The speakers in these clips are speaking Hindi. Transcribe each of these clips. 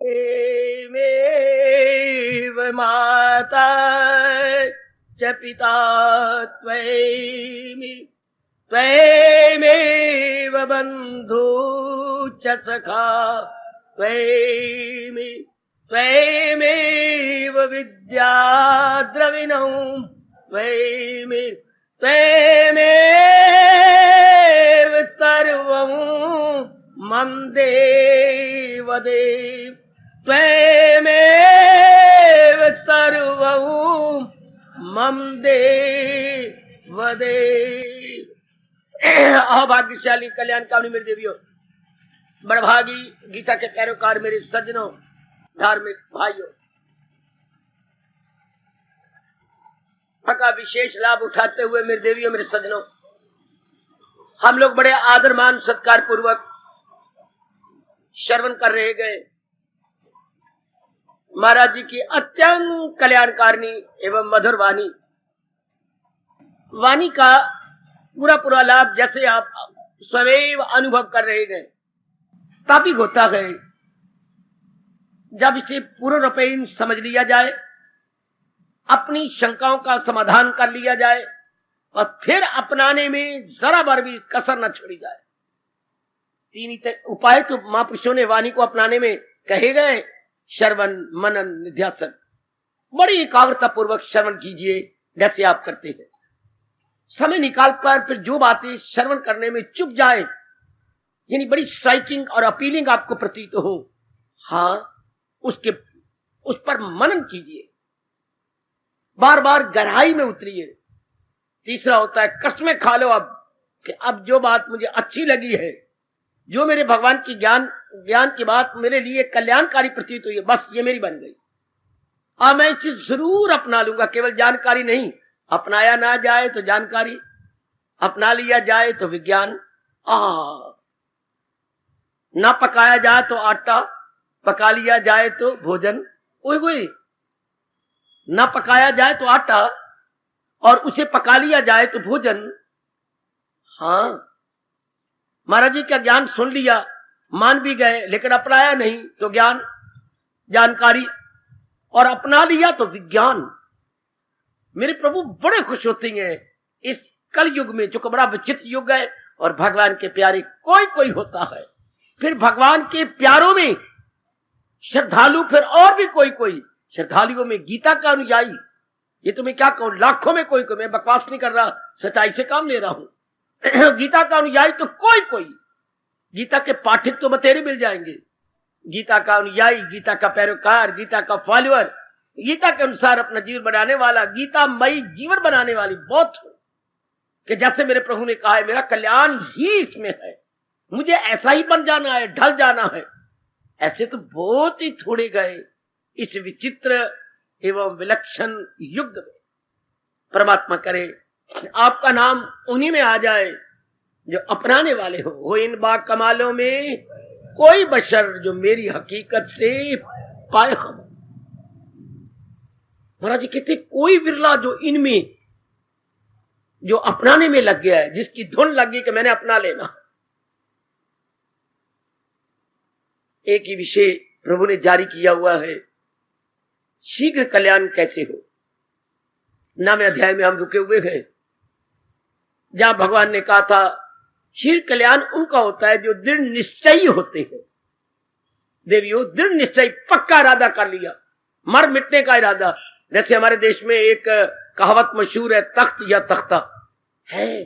एमेव माता च पिता त्वयि त्वमेव बन्धु च सखा त्वमेव विद्या द्रविणौ त्वमेव सर्वं मम देव देव त्वमेव सर्वं मम देव देव। अभाग्यशाली कल्याणकामी मेरी देवियों, बड़भागी गीता के पैरोकार मेरे सज्जनों, धार्मिक भाइयों, का विशेष लाभ उठाते हुए मेरे देवियों, मेरे सज्जनों, हम लोग बड़े आदर मान सत्कार पूर्वक श्रवण कर रहे गए महाराज जी की अत्यंत कल्याणकारिणी एवं मधुर वाणी का पूरा लाभ जैसे आप स्वयं अनुभव कर रहे गए, तापिक होता है जब इसे पूर्ण रूपेण समझ लिया जाए, अपनी शंकाओं का समाधान कर लिया जाए और फिर अपनाने में जरा बार भी कसर न छोड़ी जाए। तीन उपाय तो महापुरुषों ने वाणी को अपनाने में कहे गए, श्रवण मनन निध्यासन। बड़ी एकाग्रता पूर्वक श्रवण कीजिए जैसे आप करते हैं। समय निकाल कर फिर जो बातें श्रवण करने में चुप जाए, यानी बड़ी स्ट्राइकिंग और अपीलिंग आपको प्रतीत हो, हाँ उस पर मनन कीजिए, बार बार गहराई में उतरिए। तीसरा होता है कसमें खा लो अब कि अब जो बात मुझे अच्छी लगी है, जो मेरे भगवान की ज्ञान की बात मेरे लिए कल्याणकारी प्रतीत हुई है, बस ये मेरी बन गई। अब मैं इसे जरूर अपना लूंगा। केवल जानकारी नहीं, अपनाया ना जाए तो जानकारी, अपना लिया जाए तो विज्ञान, ना पकाया जाए तो आटा, पका लिया जाए तो भोजन। ओए ना पकाया जाए तो आटा और उसे पका लिया जाए तो भोजन। हाँ, महाराज जी का ज्ञान सुन लिया, मान भी गए, लेकिन अपनाया नहीं तो ज्ञान जानकारी, और अपना लिया तो विज्ञान। मेरे प्रभु बड़े खुश होते हैं इस कल युग में, जो बड़ा विचित्र युग है, और भगवान के प्यारे कोई होता है, फिर भगवान के प्यारों में श्रद्धालु, फिर और भी कोई श्रद्धालुओं में गीता का अनुयायी। ये तो मैं क्या कहूं, लाखों में कोई मैं बकवास नहीं कर रहा, सच्चाई से काम ले रहा हूं। गीता का अनुयायी तो कोई गीता के पाठक तो बतेरे मिल जाएंगे। गीता का अनुयायी, गीता का पैरोकार, गीता का फॉलोअर, गीता के अनुसार अपना जीवन बनाने वाला, गीतामयी जीवन बनाने वाली बहुत हो कि जैसे मेरे प्रभु ने कहा है, मेरा कल्याण ही इसमें है, मुझे ऐसा ही बन जाना है, ढल जाना है। ऐसे तो बहुत ही थोड़े गए इस विचित्र एवं विलक्षण युग में। परमात्मा करे आपका नाम उन्हीं में आ जाए जो अपनाने वाले हो इन बा कमालों में कोई बशर जो मेरी हकीकत से पाए खबर। महाराज जी कहते कोई विरला जो इनमें जो अपनाने में लग गया है, जिसकी धुन लग गई कि मैंने अपना लेना। एक ही विषय प्रभु ने जारी किया हुआ है, शीघ्र कल्याण कैसे हो। 9वें अध्याय में हम रुके हुए हैं, जहां भगवान ने कहा था शीघ्र कल्याण उनका होता है जो दृढ़ निश्चयी होते हैं। देवियों, दृढ़ निश्चय, पक्का इरादा कर लिया, मर मिटने का इरादा। जैसे हमारे देश में एक कहावत मशहूर है, तख्त या तख्ता है।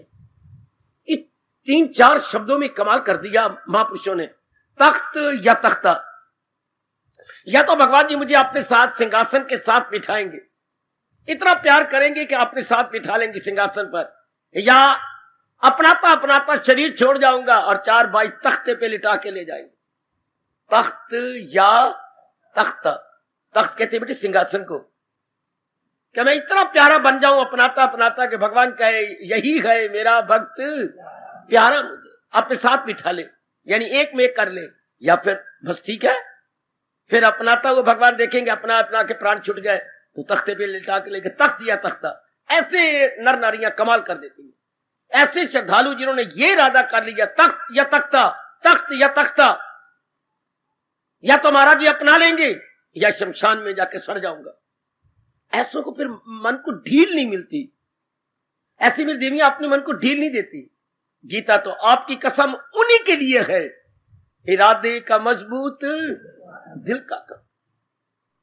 इस 3-4 शब्दों में कमाल कर दिया महापुरुषों ने, तख्त या तख्ता। या तो भगवान जी मुझे अपने साथ सिंहासन के साथ बिठाएंगे, इतना प्यार करेंगे कि अपने साथ बिठा लेंगे सिंहासन पर, या अपनाता शरीर छोड़ जाऊंगा और 4 भाई तख्ते पे लिटा के ले जाएंगे। तख्त या तख्ता। तख्त कहते बेटे सिंहासन को, कि मैं इतना प्यारा बन जाऊं अपनाता कि भगवान कहे यही है मेरा भक्त प्यारा, मुझे अपने साथ बिठा ले, यानी एक में एक कर ले। या फिर बस ठीक है, फिर अपनाता हुआ भगवान देखेंगे अपना के प्राण छूट गए तो तख्ते पे लिटा के लेके तख्त या तख्ता। ऐसे नर नारियां कमाल कर देती हैं, ऐसे श्रद्धालु जिन्होंने ये इरादा कर लिया तख्त या तख्ता, तख्त या तख्ता। या तो महाराज जी अपना लेंगे या शमशान में जाके सड़ जाऊंगा। ऐसों को फिर मन को ढील नहीं मिलती। ऐसी मेरी देवियां अपने मन को ढील नहीं देती। गीता तो आपकी कसम उन्हीं के लिए है, इरादे का मजबूत, दिल का कम,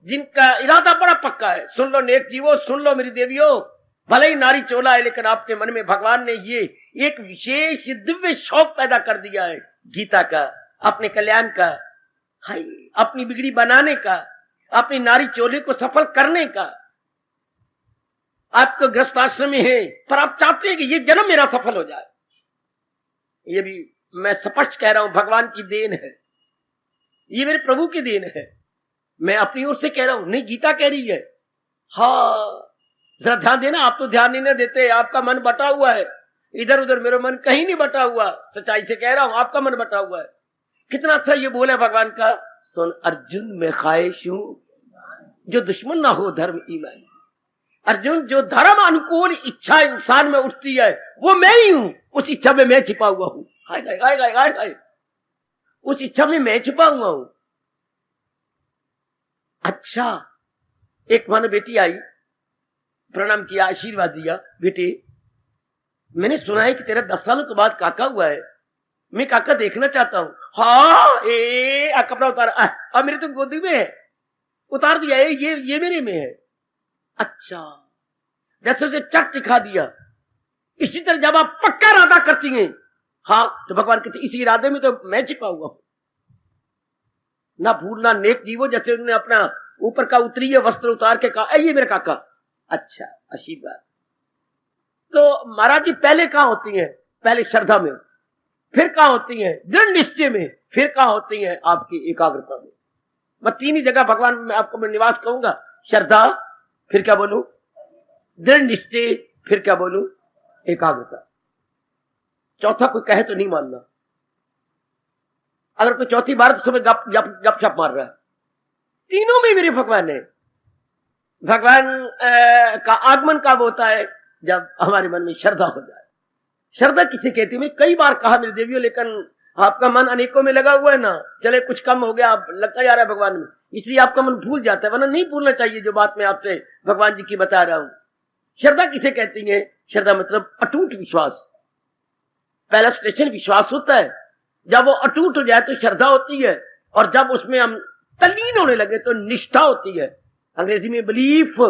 जिनका इरादा बड़ा पक्का है। सुन लो नेक जीवो, सुन लो मेरी देवियों, भले ही नारी चोला है लेकिन आपके मन में भगवान ने ये एक विशेष दिव्य शौक पैदा कर दिया है गीता का, अपने कल्याण का, हाय अपनी बिगड़ी बनाने का, अपनी नारी चोले को सफल करने का। आप तो ग्रस्त आश्रम में है पर आप चाहते हैं कि ये जन्म मेरा सफल हो जाए। ये भी मैं स्पष्ट कह रहा हूं, भगवान की देन है, ये मेरे प्रभु की देन है। मैं अपनी ओर से कह रहा हूं, नहीं गीता कह रही है। हाँ जरा ध्यान देना, आप तो ध्यान नहीं देते, आपका मन बटा हुआ है इधर उधर, मेरा मन कहीं नहीं बटा हुआ। सच्चाई से कह रहा हूं, आपका मन बटा हुआ है। कितना अच्छा ये बोल है भगवान का, सुन अर्जुन मैं ख्वाहिश हूं जो दुश्मन ना हो धर्म ईमान। अर्जुन जो धर्म अनुकूल इच्छा इंसान में उठती है वो मैं ही हूं, उस इच्छा में मैं छिपा हुआ हूं। हाय हाय हाय हाय हाय हाय, उस इच्छा में मैं छिपा हुआ हूं। अच्छा, एक मानो बेटी आई, प्रणाम किया, आशीर्वाद दिया, बेटे मैंने सुना है कि तेरा 10 सालों के बाद काका हुआ है, मैं काका देखना चाहता हूं। हाँ कपड़ा उतार, अब मेरे तो गोदी में है, उतार दिया है, ये मेरे में है। अच्छा, जैसे उसे चट दिखा दिया। इसी तरह जब आप पक्का इरादा करती हैं, हाँ तो भगवान कहते इसी इरादे में तो मैं छिपा हुआ हूं। ना भूलना नेक जीवो, जैसे उन्होंने अपना ऊपर का उत्तरीय वस्त्र उतार के कहा ये मेरा काका। अच्छा आशीर्वाद। तो महाराज जी पहले कहां होती हैं? पहले श्रद्धा में, फिर कहां होती हैं? दृढ़ निश्चय में, फिर कहां होती हैं? आपकी एकाग्रता में। मैं 3 ही जगह भगवान में आपको मैं निवास कहूंगा, श्रद्धा, फिर क्या बोलूं? दृढ़ निश्चय, फिर क्या बोलूं? एकाग्रता। चौथा कोई कहे तो नहीं मानना। अगर कोई चौथी बार तो समय गप मार रहा है। तीनों में मेरे भगवान है। भगवान का आगमन कब होता है? जब हमारे मन में श्रद्धा हो जाए। श्रद्धा किसे कहती है? मैं कई बार कहा मेरे देवियों, लेकिन आपका मन अनेकों में लगा हुआ है ना, चले कुछ कम हो गया, लगता जा रहा है भगवान में, इसलिए आपका मन भूल जाता है, वरना नहीं भूलना चाहिए जो बात मैं आपसे भगवान जी की बता रहा हूं। श्रद्धा किसे कहती है? श्रद्धा मतलब अटूट विश्वास। पहला स्टेशन विश्वास होता है, जब वो अटूट हो जाए तो श्रद्धा होती है, और जब उसमें हम तल्लीन होने लगे तो निष्ठा होती है। अंग्रेजी में बिलीफ,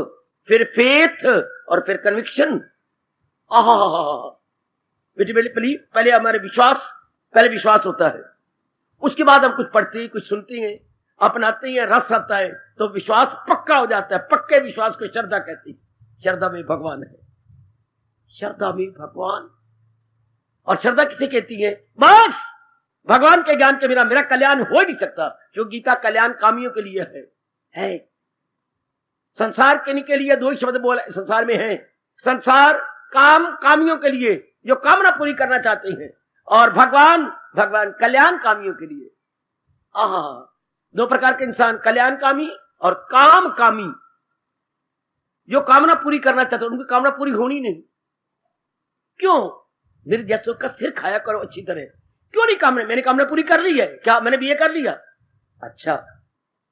फिर फेथ और फिर कन्विक्शन। पहले हमारे विश्वास, पहले विश्वास होता है, उसके बाद हम कुछ पढ़ते हैं, कुछ सुनते हैं, अपनाते हैं, रस आता है तो विश्वास पक्का हो जाता है। पक्के विश्वास को श्रद्धा कहती है। श्रद्धा में भगवान है, श्रद्धा में भगवान। और श्रद्धा किसे कहती है? बस भगवान के ज्ञान के बिना मेरा कल्याण हो नहीं सकता। जो गीता कल्याण कामियों के लिए है। संसार के लिए 2 ही शब्द बोले संसार में है। संसार काम कामियों के लिए, जो कामना पूरी करना चाहते हैं, और भगवान कल्याण कामियों के लिए। 2 प्रकार के इंसान, कल्याण कामी और काम कामी। जो कामना पूरी करना चाहते हैं उनकी कामना पूरी होनी नहीं। क्यों? मेरे जैसों का सिर खाया करो अच्छी तरह। क्यों नहीं कामना? मैंने कामना पूरी कर ली है। क्या मैंने बीए कर लिया? अच्छा,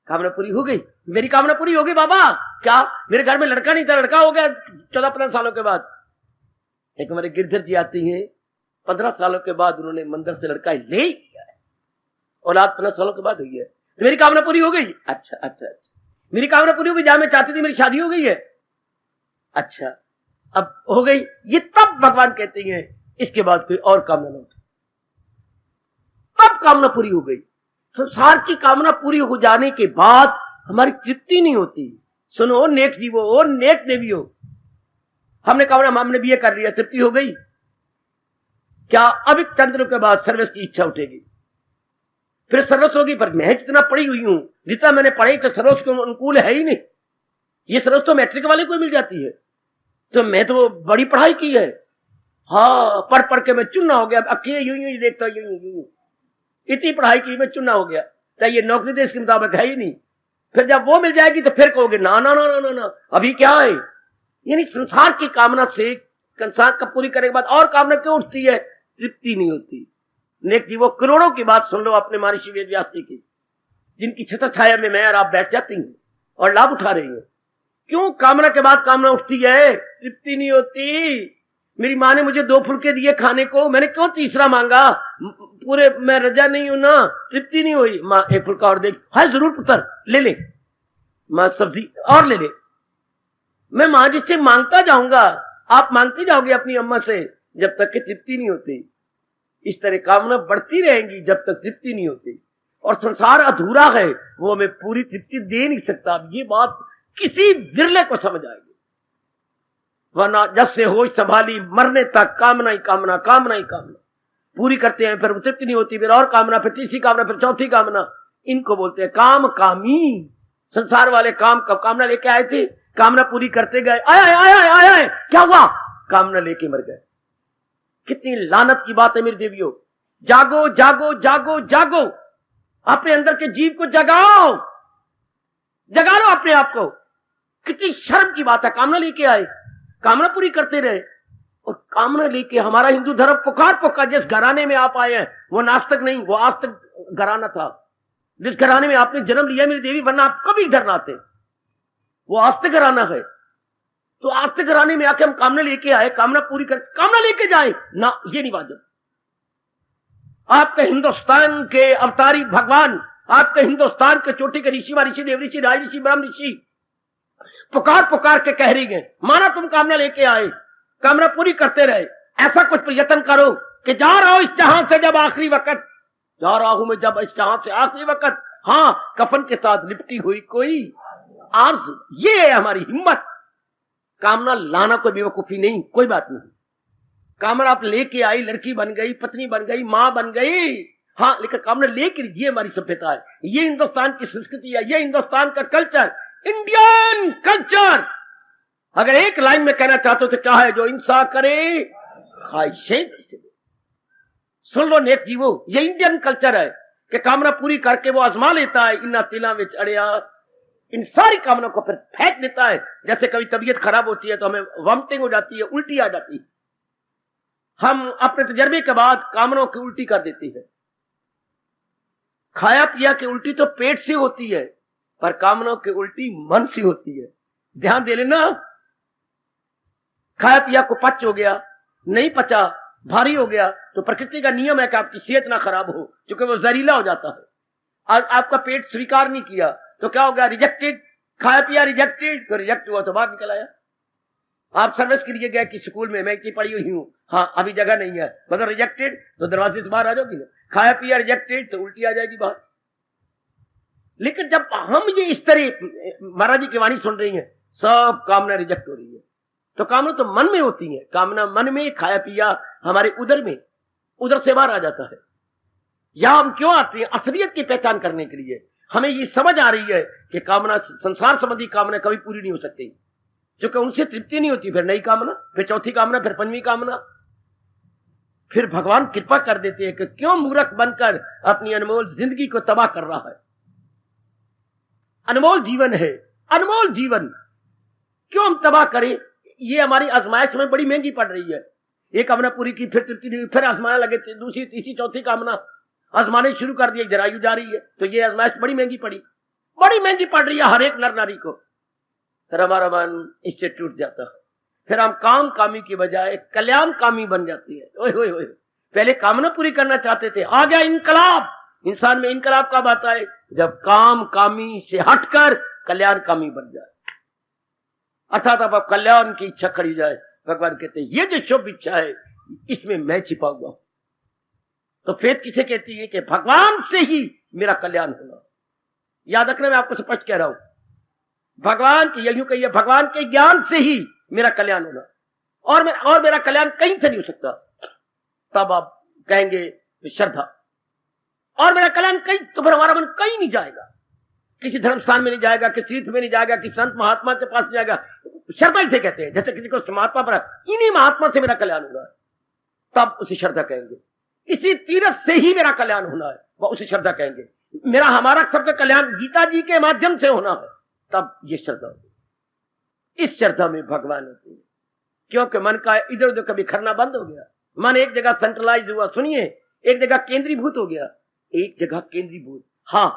कामना पूरी हो गई, मेरी कामना पूरी हो गई बाबा। क्या मेरे घर में लड़का नहीं था, लड़का हो गया 14-15 सालों के बाद। एक हमारे गिरधर जी आती हैं, 15 सालों के बाद उन्होंने मंदिर से लड़का ले लिया है, औलाद 15 सालों के बाद हुई है। तो मेरी कामना पूरी हो गई। अच्छा, मेरी कामना पूरी हो गई, जहां मैं चाहती थी मेरी शादी हो गई है। अच्छा, अब हो गई। ये तब भगवान कहते हैं इसके बाद कोई और कामना न उठे, तब कामना पूरी हो गई। संसार की कामना पूरी हो जाने के बाद हमारी तृप्ति नहीं होती। सुनो नेक जीवो, नेक देवियों, हमने कामना, हमने बीए कर लिया, तृप्ति हो गई क्या? अब चंद दिनों के बाद सर्विस की इच्छा उठेगी, फिर सर्विस होगी। पर मैं जितना पढ़ी हुई हूं, जितना मैंने पढ़ी, तो सर्विस के अनुकूल है ही नहीं। ये सर्विस तो मैट्रिक वाले को मिल जाती है, तो मैं तो बड़ी पढ़ाई की है। हाँ, पढ़ के मैं चुनना हो गया। अकेले यूं देखता, यूं इतनी पढ़ाई की, मैं चुनना हो गया। तो ये नौकरी देश के मुताबिक है ही नहीं। फिर जब वो मिल जाएगी तो फिर कहोगे ना ना ना ना ना, अभी क्या है? यानी संसार की कामना से, संसार का पूरी करने के बाद और कामना क्यों उठती है? तृप्ति नहीं होती। नेक जीवो, करोड़ों की बात सुन लो अपने महर्षि वेद व्यास जी की। जिनकी छत्र छाया में मैं और आप बैठ जाती हैं और लाभ उठा रही हैं। क्यों कामना के बाद कामना उठती है, तृप्ति नहीं होती। मेरी माँ ने मुझे 2 फुलके दिए खाने को, मैंने क्यों तीसरा मांगा? पूरे मैं रजा नहीं हूं ना, तृप्ति नहीं हुई। माँ 1 फुलका और दे, हाय जरूर पुत्र ले ले, माँ सब्जी और ले ले। मैं माँ जी से मांगता जाऊंगा, आप मांगते जाओगे अपनी अम्मा से, जब तक कि तृप्ति नहीं होती। इस तरह कामना बढ़ती रहेंगी जब तक तृप्ति नहीं होती। और संसार अधूरा है, वो हमें पूरी तृप्ति दे नहीं सकता। ये बात किसी विरले को समझ आएगी, वरना जब से होश संभाली मरने तक कामना ही कामना, कामना ही कामना। पूरी करते हैं, फिर तृप्ति नहीं होती, फिर और कामना, फिर तीसरी कामना, फिर चौथी कामना। इनको बोलते हैं काम कामी। संसार वाले काम का कामना लेके आए थे, कामना पूरी करते गए, आया आया आया, क्या हुआ? कामना लेके मर गए। कितनी लानत की बात है मेरी देवियों। जागो जागो जागो जागो, अपने अंदर के जीव को जगाओ, जगा लो अपने आप को। कितनी शर्म की बात है, कामना लेके आए, कामना पूरी करते रहे। और कामना लेके हमारा हिंदू धर्म पुकार जिस घराने में आप आए हैं वो नास्तिक नहीं, वो आस्तिक घराना था। जिस घराने में आपने जन्म लिया मेरी देवी, वरना आप कभी इधर ना आते, वो आस्तिक घराना है। तो आस्तिक घराने में आके हम कामना लेके आए, कामना पूरी कर, कामना लेके जाए ना, ये नहीं वाजिब। आपके हिंदुस्तान के अवतारी भगवान, आपके हिंदुस्तान के चोटी के ऋषि, ऋषि देव ऋषि, राज ऋषि, ब्रह्म ऋषि पुकार के कह रही है, माना तुम कामना लेके आए, कामना पूरी करते रहे। ऐसा कुछ प्रयत्न करो कि जा रहा हूं इस जहां से जब आखिरी वक्त, जा रहा हूं मैं जब इस जहां से आखिरी वक्त, हाँ कफन के साथ लिपटी हुई कोई आरज़ू। ये है हमारी हिम्मत। कामना लाना कोई बेवकूफी नहीं, कोई बात नहीं। कामना आप लेके आई, लड़की बन गई, पत्नी बन गई, मां बन गई, हाँ, लेकिन कामना लेके, ये हमारी सभ्यता है, ये हिंदुस्तान की संस्कृति है, ये हिंदुस्तान का कल्चर, इंडियन कल्चर। अगर एक लाइन में कहना चाहते हो तो क्या है? जो इंसान करे खाइशे। सुन लो नेक जीवो, ये इंडियन कल्चर है कि कामना पूरी करके वो आजमा लेता है, इन्ना तिला में अड़िया, इन सारी कामना को फिर फेंक देता है। जैसे कभी तबीयत खराब होती है तो हमें वॉमिटिंग हो जाती है, उल्टी आ जाती है, हम अपने तजर्बे के बाद कामनाओं की उल्टी कर देती है। खाया पिया की उल्टी तो पेट से होती है, पर कामनाओं की उल्टी मन से होती है। ध्यान दे लेना। खाया पिया को पच हो गया, नहीं पचा, भारी हो गया, तो प्रकृति का नियम है कि आपकी सेहत ना खराब हो, क्योंकि वो जहरीला हो जाता है। आज आपका पेट स्वीकार नहीं किया तो क्या हो गया? रिजेक्टेड। खाया पिया रिजेक्टेड, तो रिजेक्ट हुआ तो बाहर निकल आया। आप सर्विस के लिए गए कि स्कूल में मैं इतनी पढ़ी हुई हूं, हाँ अभी जगह नहीं है, मतलब रिजेक्टेड, तो दरवाजे से बाहर आ जाओगी ना। खाया पिया रिजेक्टेड तो उल्टी आ जाएगी बाहर। लेकिन जब हम ये इस तरह महाराज जी की वाणी सुन रही हैं, सब कामना रिजेक्ट हो रही है, तो कामना तो मन में होती है। कामना मन में, खाया पिया हमारे उदर में, उधर से बाहर आ जाता है। यहां हम क्यों आते हैं? असलियत की पहचान करने के लिए। हमें ये समझ आ रही है कि कामना, संसार संबंधी कामना कभी पूरी नहीं हो सकती, क्योंकि उनसे तृप्ति नहीं होती। फिर नई कामना, फिर चौथी कामना, फिर पंचवी कामना। फिर भगवान कृपा कर देते हैं कि क्यों मूर्ख बनकर अपनी अनमोल जिंदगी को तबाह कर रहा है। अनमोल जीवन है, अनमोल जीवन क्यों हम तबाह करें? ये हमारी आजमाइश में बड़ी महंगी पड़ रही है। एक कामना पूरी की, फिर तृप्ति नहीं हुई, फिर आजमाने लगे, दूसरी तीसरी चौथी कामना आजमाने शुरू कर दिए, जरायु जा रही है, तो ये आजमाइश बड़ी महंगी पड़ी, बड़ी महंगी पड़ रही है हर एक नर नारी को। फिर हमारा मन इससे टूट जाता है, फिर हम काम कामी की बजाय कल्याण कामी बन जाती है। ओए ओए ओए, पहले कामना पूरी करना चाहते थे, आ गया इनकलाब। इंसान में इनकलाब कब आता है? जब काम कामी से हटकर कल्याण कामी बन जाए, अर्थात अब कल्याण की इच्छा खड़ी जाए। भगवान कहते हैं ये जो शुभ इच्छा है इसमें मैं छिपा हुआ हूं। तो फेथ किसे कहती है? कि भगवान से ही मेरा कल्याण होगा। याद रखना, मैं आपको स्पष्ट कह रहा हूं, भगवान की, यूं कहिए भगवान के ज्ञान से ही मेरा कल्याण होगा, और मेरा कल्याण कहीं से नहीं हो सकता। तब आप कहेंगे श्रद्धा, और मेरा कल्याण कहीं, तो फिर हमारा मन कहीं नहीं जाएगा, किसी धर्म स्थान में नहीं जाएगा, किसी तीर्थ में नहीं जाएगा, किसी संत महात्मा के पास नहीं जाएगा। श्रद्धा इसे कहते हैं। जैसे किसी को महात्मा पर, इन्हीं महात्मा से मेरा कल्याण होगा, तब उसे श्रद्धा कहेंगे। इसी तीर्थ से ही मेरा कल्याण होना है, वह उसे श्रद्धा कहेंगे। मेरा, हमारा सबका कल्याण गीता जी के माध्यम से होना है, तब ये श्रद्धा होगी। इस श्रद्धा में भगवान होते हैं, क्योंकि मन का इधर उधर कभी खरना बंद हो गया। मन एक जगह सेंट्रलाइज हुआ, सुनिए, एक जगह केंद्रीभूत हो गया, एक जगह केंद्रीभूत। हाँ,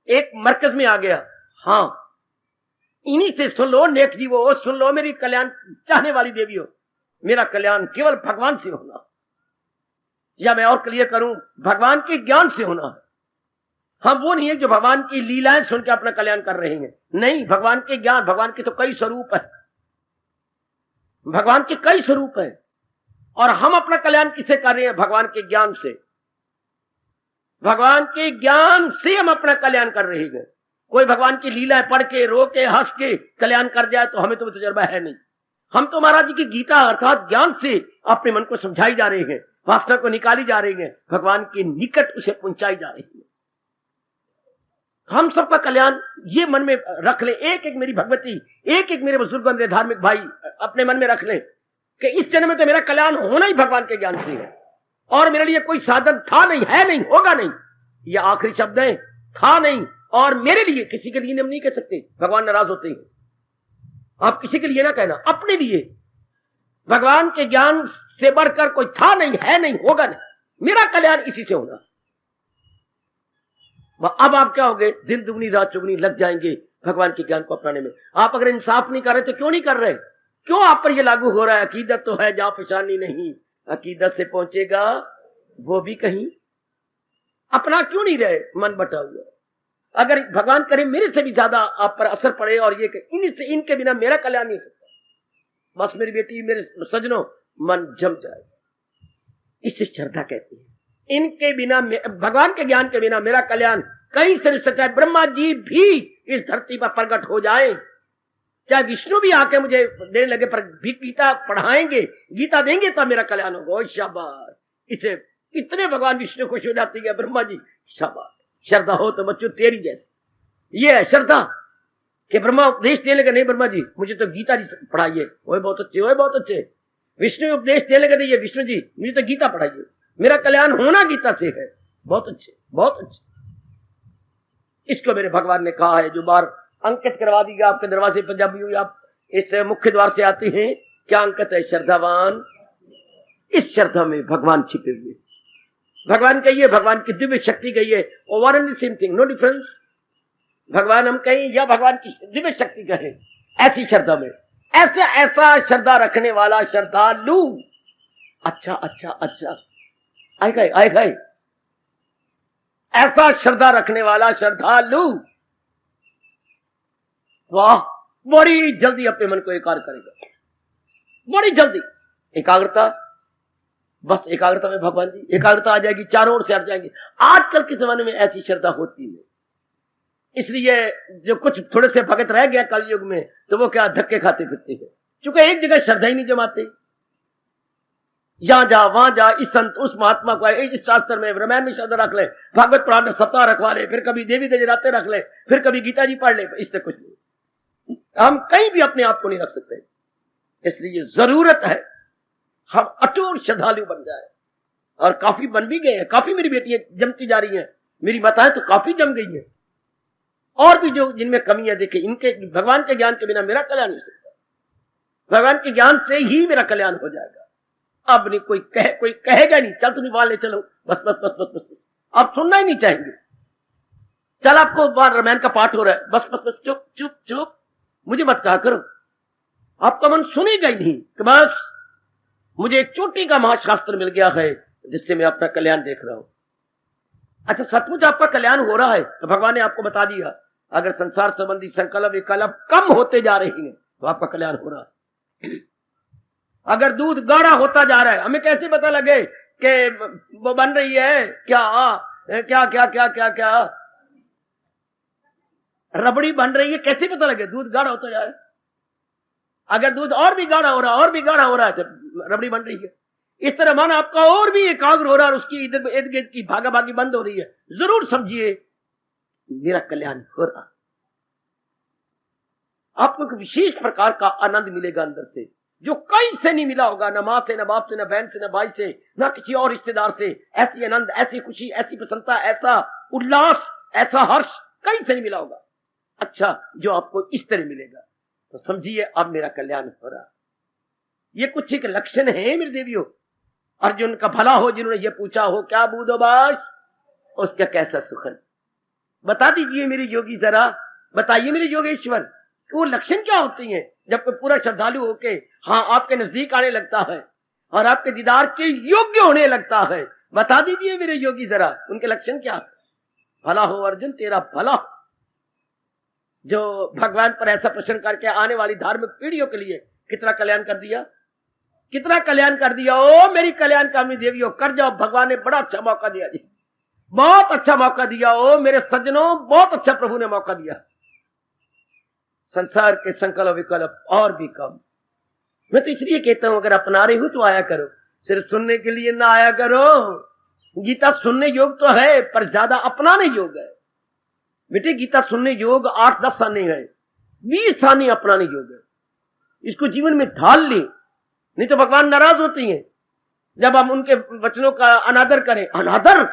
एक मरकज में आ गया। हाँ, इन्हीं से सुन लो नेक जीवो, सुन लो मेरी कल्याण चाहने वाली देवियों, मेरा कल्याण केवल भगवान से होना, या मैं और क्लियर करूं, भगवान के ज्ञान से होना। हम वो नहीं है जो भगवान की लीलाएं सुन के अपना कल्याण कर रहे हैं, नहीं, भगवान के ज्ञान, भगवान के तो कई स्वरूप है, भगवान के कई स्वरूप है, और हम अपना कल्याण किससे कर रहे हैं? भगवान के ज्ञान से। भगवान के ज्ञान से हम अपना कल्याण कर रहे हैं। कोई भगवान की लीलाएं पढ़ के, रो के, हंस के कल्याण कर जाए तो हमें तो तजुर्बा है नहीं। हम तो महाराज जी की गीता अर्थात ज्ञान से अपने मन को समझाई जा रहे हैं, वासना को निकाली जा रही है, भगवान के निकट उसे पहुंचाई जा रही है। हम सबका कल्याण ये मन में रख ले, एक एक मेरी भगवती, एक एक मेरे बुजुर्ग, मेरे धार्मिक भाई अपने मन में रख ले कि इस जन्म में तो मेरा कल्याण होना ही भगवान के ज्ञान से है, और मेरे लिए कोई साधन था नहीं, है नहीं, होगा नहीं। ये आखिरी शब्द है, था नहीं, और मेरे लिए, किसी के लिए हम नहीं कह सकते, भगवान नाराज होते हैं। आप किसी के लिए ना कहना, अपने लिए। भगवान के ज्ञान से बढ़कर कोई था नहीं, है नहीं, होगा नहीं, मेरा कल्याण इसी से होना। अब आप क्या होगे? दिन दुगनी रात चुगनी लग जाएंगे भगवान के ज्ञान को अपनाने में। आप अगर इंसाफ नहीं कर रहे तो क्यों नहीं कर रहे? क्यों आप पर यह लागू हो रहा है? अकीदत तो है जहां परेशानी नहीं, अकीदत से पहुंचेगा वो भी कहीं। अपना क्यों नहीं रहे? मन बटा हुआ। अगर भगवान करे मेरे से भी ज्यादा आप पर असर पड़े और ये इनके बिना मेरा कल्याण नहीं सकता, बस मेरी बेटी, मेरे सजनों, मन जम जाए। इसे श्रद्धा कहते हैं। इनके बिना, भगवान के ज्ञान के बिना मेरा कल्याण कहीं से नहीं सकता है। ब्रह्मा जी भी इस धरती पर प्रकट हो जाए, चाहे विष्णु भी आके मुझे देने लगे, पर भी गीता पढ़ाएंगे, गीता देंगे तब मेरा कल्याण होगा। शाबाश! इसे इतने भगवान विष्णु खुश हो जाती है, ब्रह्मा जी, शाबाश! श्रद्धा हो तो बच्चों तेरी जैसी। ये है श्रद्धा कि ब्रह्मा उपदेश देने लगे, नहीं ब्रह्मा जी मुझे तो गीता जी पढ़ाइए, वो बहुत अच्छे, वो बहुत अच्छे। विष्णु उपदेश देने लगे, नहीं विष्णु जी मुझे तो गीता पढ़ाइए, मेरा कल्याण होना गीता से है। बहुत अच्छे, बहुत अच्छे। इसको मेरे भगवान ने कहा है, जो बार अंकित करवा दी आपके दरवाजे पर, जब भी आप इस मुख्य द्वार से आते हैं, क्या अंकित है? श्रद्धावान। इस श्रद्धा में भगवान छिपे हुए, भगवान कहिए, भगवान की दिव्य शक्ति कहिए, over and same thing, no difference. भगवान हम कहें या भगवान की दिव्य शक्ति कहें, ऐसी श्रद्धा में, ऐसा श्रद्धा रखने वाला श्रद्धालु। अच्छा अच्छा अच्छा, आए गए। ऐसा श्रद्धा रखने वाला श्रद्धालु, वाह, बड़ी जल्दी अपने मन को एकाग्र करेगा, बड़ी जल्दी। एकाग्रता, बस एकाग्रता में भगवान जी, एकाग्रता आ जाएगी, चारों ओर से हट जाएंगे। आजकल के जमाने में ऐसी श्रद्धा होती है, इसलिए जो कुछ थोड़े से भगत रह गया कलयुग में, तो वो क्या धक्के खाते फिरते हैं, क्योंकि एक जगह श्रद्धा ही नहीं जमाते। यहां जा, वहां जा, इस संत, उस महात्मा को, इस शास्त्र में, रामायण में श्रद्धा रख ले, भागवत पुराण सप्ताह रखवा ले, फिर कभी देवी देवराते रख ले, फिर कभी गीता जी पढ़ ले, इससे कुछ नहीं। हम कहीं भी अपने आप को नहीं रख सकते, इसलिए जरूरत है हम अटूट श्रद्धालु बन जाए। और काफी बन भी गए हैं, काफी मेरी बेटियां जमती जा रही हैं, मेरी माताएं तो काफी जम गई हैं। और भी जो जिनमें कमी है, देखे, इनके भगवान के ज्ञान के बिना मेरा कल्याण नहीं सकता, भगवान के ज्ञान से ही मेरा कल्याण हो जाएगा। अब नहीं कोई कहेगा नहीं, चल तुम वहां ले चलो, बस बस बस बस बस, आप सुनना ही नहीं चाहेंगे। चल आपको बार रामायण का पाठ हो रहा है, बस बस बस, चुप चुप चुप, मुझे मत कहा करो। आपका मन सुनेगा ही नहीं कि बस मुझे एक चोटी का महाशास्त्र मिल गया है जिससे मैं अपना कल्याण देख रहा हूं। अच्छा, सचमुच आपका कल्याण हो रहा है तो भगवान ने आपको बता दिया, अगर संसार संबंधी संकल्प विकल्प कम होते जा रहे हैं तो आपका कल्याण हो रहा है। अगर दूध गाढ़ा होता जा रहा है, हमें कैसे पता लगे कि वो बन रही है, क्या क्या क्या क्या क्या क्या रबड़ी बन रही है, कैसे पता लगे? दूध गाढ़ा होता जा रहा है। अगर दूध और भी गाढ़ा हो रहा है, और भी गाढ़ा हो रहा है, तो रबड़ी बन रही है। इस तरह मन आपका और भी एकाग्र हो रहा है और उसकी इधर इर्द गिर्द की भागा भागी बंद हो रही है, जरूर समझिए मेरा कल्याण हो रहा। आपको एक विशेष प्रकार का आनंद मिलेगा अंदर से, जो कहीं से नहीं मिला होगा, न मां से, न बाप से, न बहन से, न भाई से, न किसी और रिश्तेदार से। ऐसी आनंद, ऐसी खुशी, ऐसी प्रसन्नता, ऐसा उल्लास, ऐसा हर्ष कहीं से नहीं मिला होगा। अच्छा, जो आपको इस तरह मिलेगा तो समझिए अब मेरा कल्याण हो रहा। ये कुछ एक लक्षण है मेरे देवियों। अर्जुन का भला हो जिन्होंने ये पूछा हो, क्या बूदो बाश उसका कैसा सुखन। बता दीजिए मेरे योगी जरा, बताइए मेरे योगेश्वर कि वो लक्षण क्या होती हैं जब कोई पूरा श्रद्धालु होके हाँ आपके नजदीक आने लगता है और आपके दीदार के योग्य होने लगता है। बता दीजिए मेरे योगी जरा उनके लक्षण क्या है। भला हो अर्जुन तेरा भला हो, जो भगवान पर ऐसा प्रश्न करके आने वाली धार्मिक पीढ़ियों के लिए कितना कल्याण कर दिया, कितना कल्याण कर दिया। ओ मेरी कल्याणकामी देवियों, कर जाओ, भगवान ने बड़ा अच्छा मौका दिया जी, बहुत अच्छा मौका दिया। ओ मेरे सज्जनों, बहुत अच्छा प्रभु ने मौका दिया। संसार के संकल्प विकल्प और भी कम। मैं तो इसलिए कहता हूं अगर अपना रही हूं तो आया करो, सिर्फ सुनने के लिए ना आया करो। गीता सुनने योग तो है पर ज्यादा अपनाने योग है बेटे। गीता सुनने योग 8-10 आने है, 20 आने अपनाने योग है। इसको जीवन में ढाल ले, नहीं तो भगवान नाराज होती हैं जब हम उनके वचनों का अनादर करें। अनादर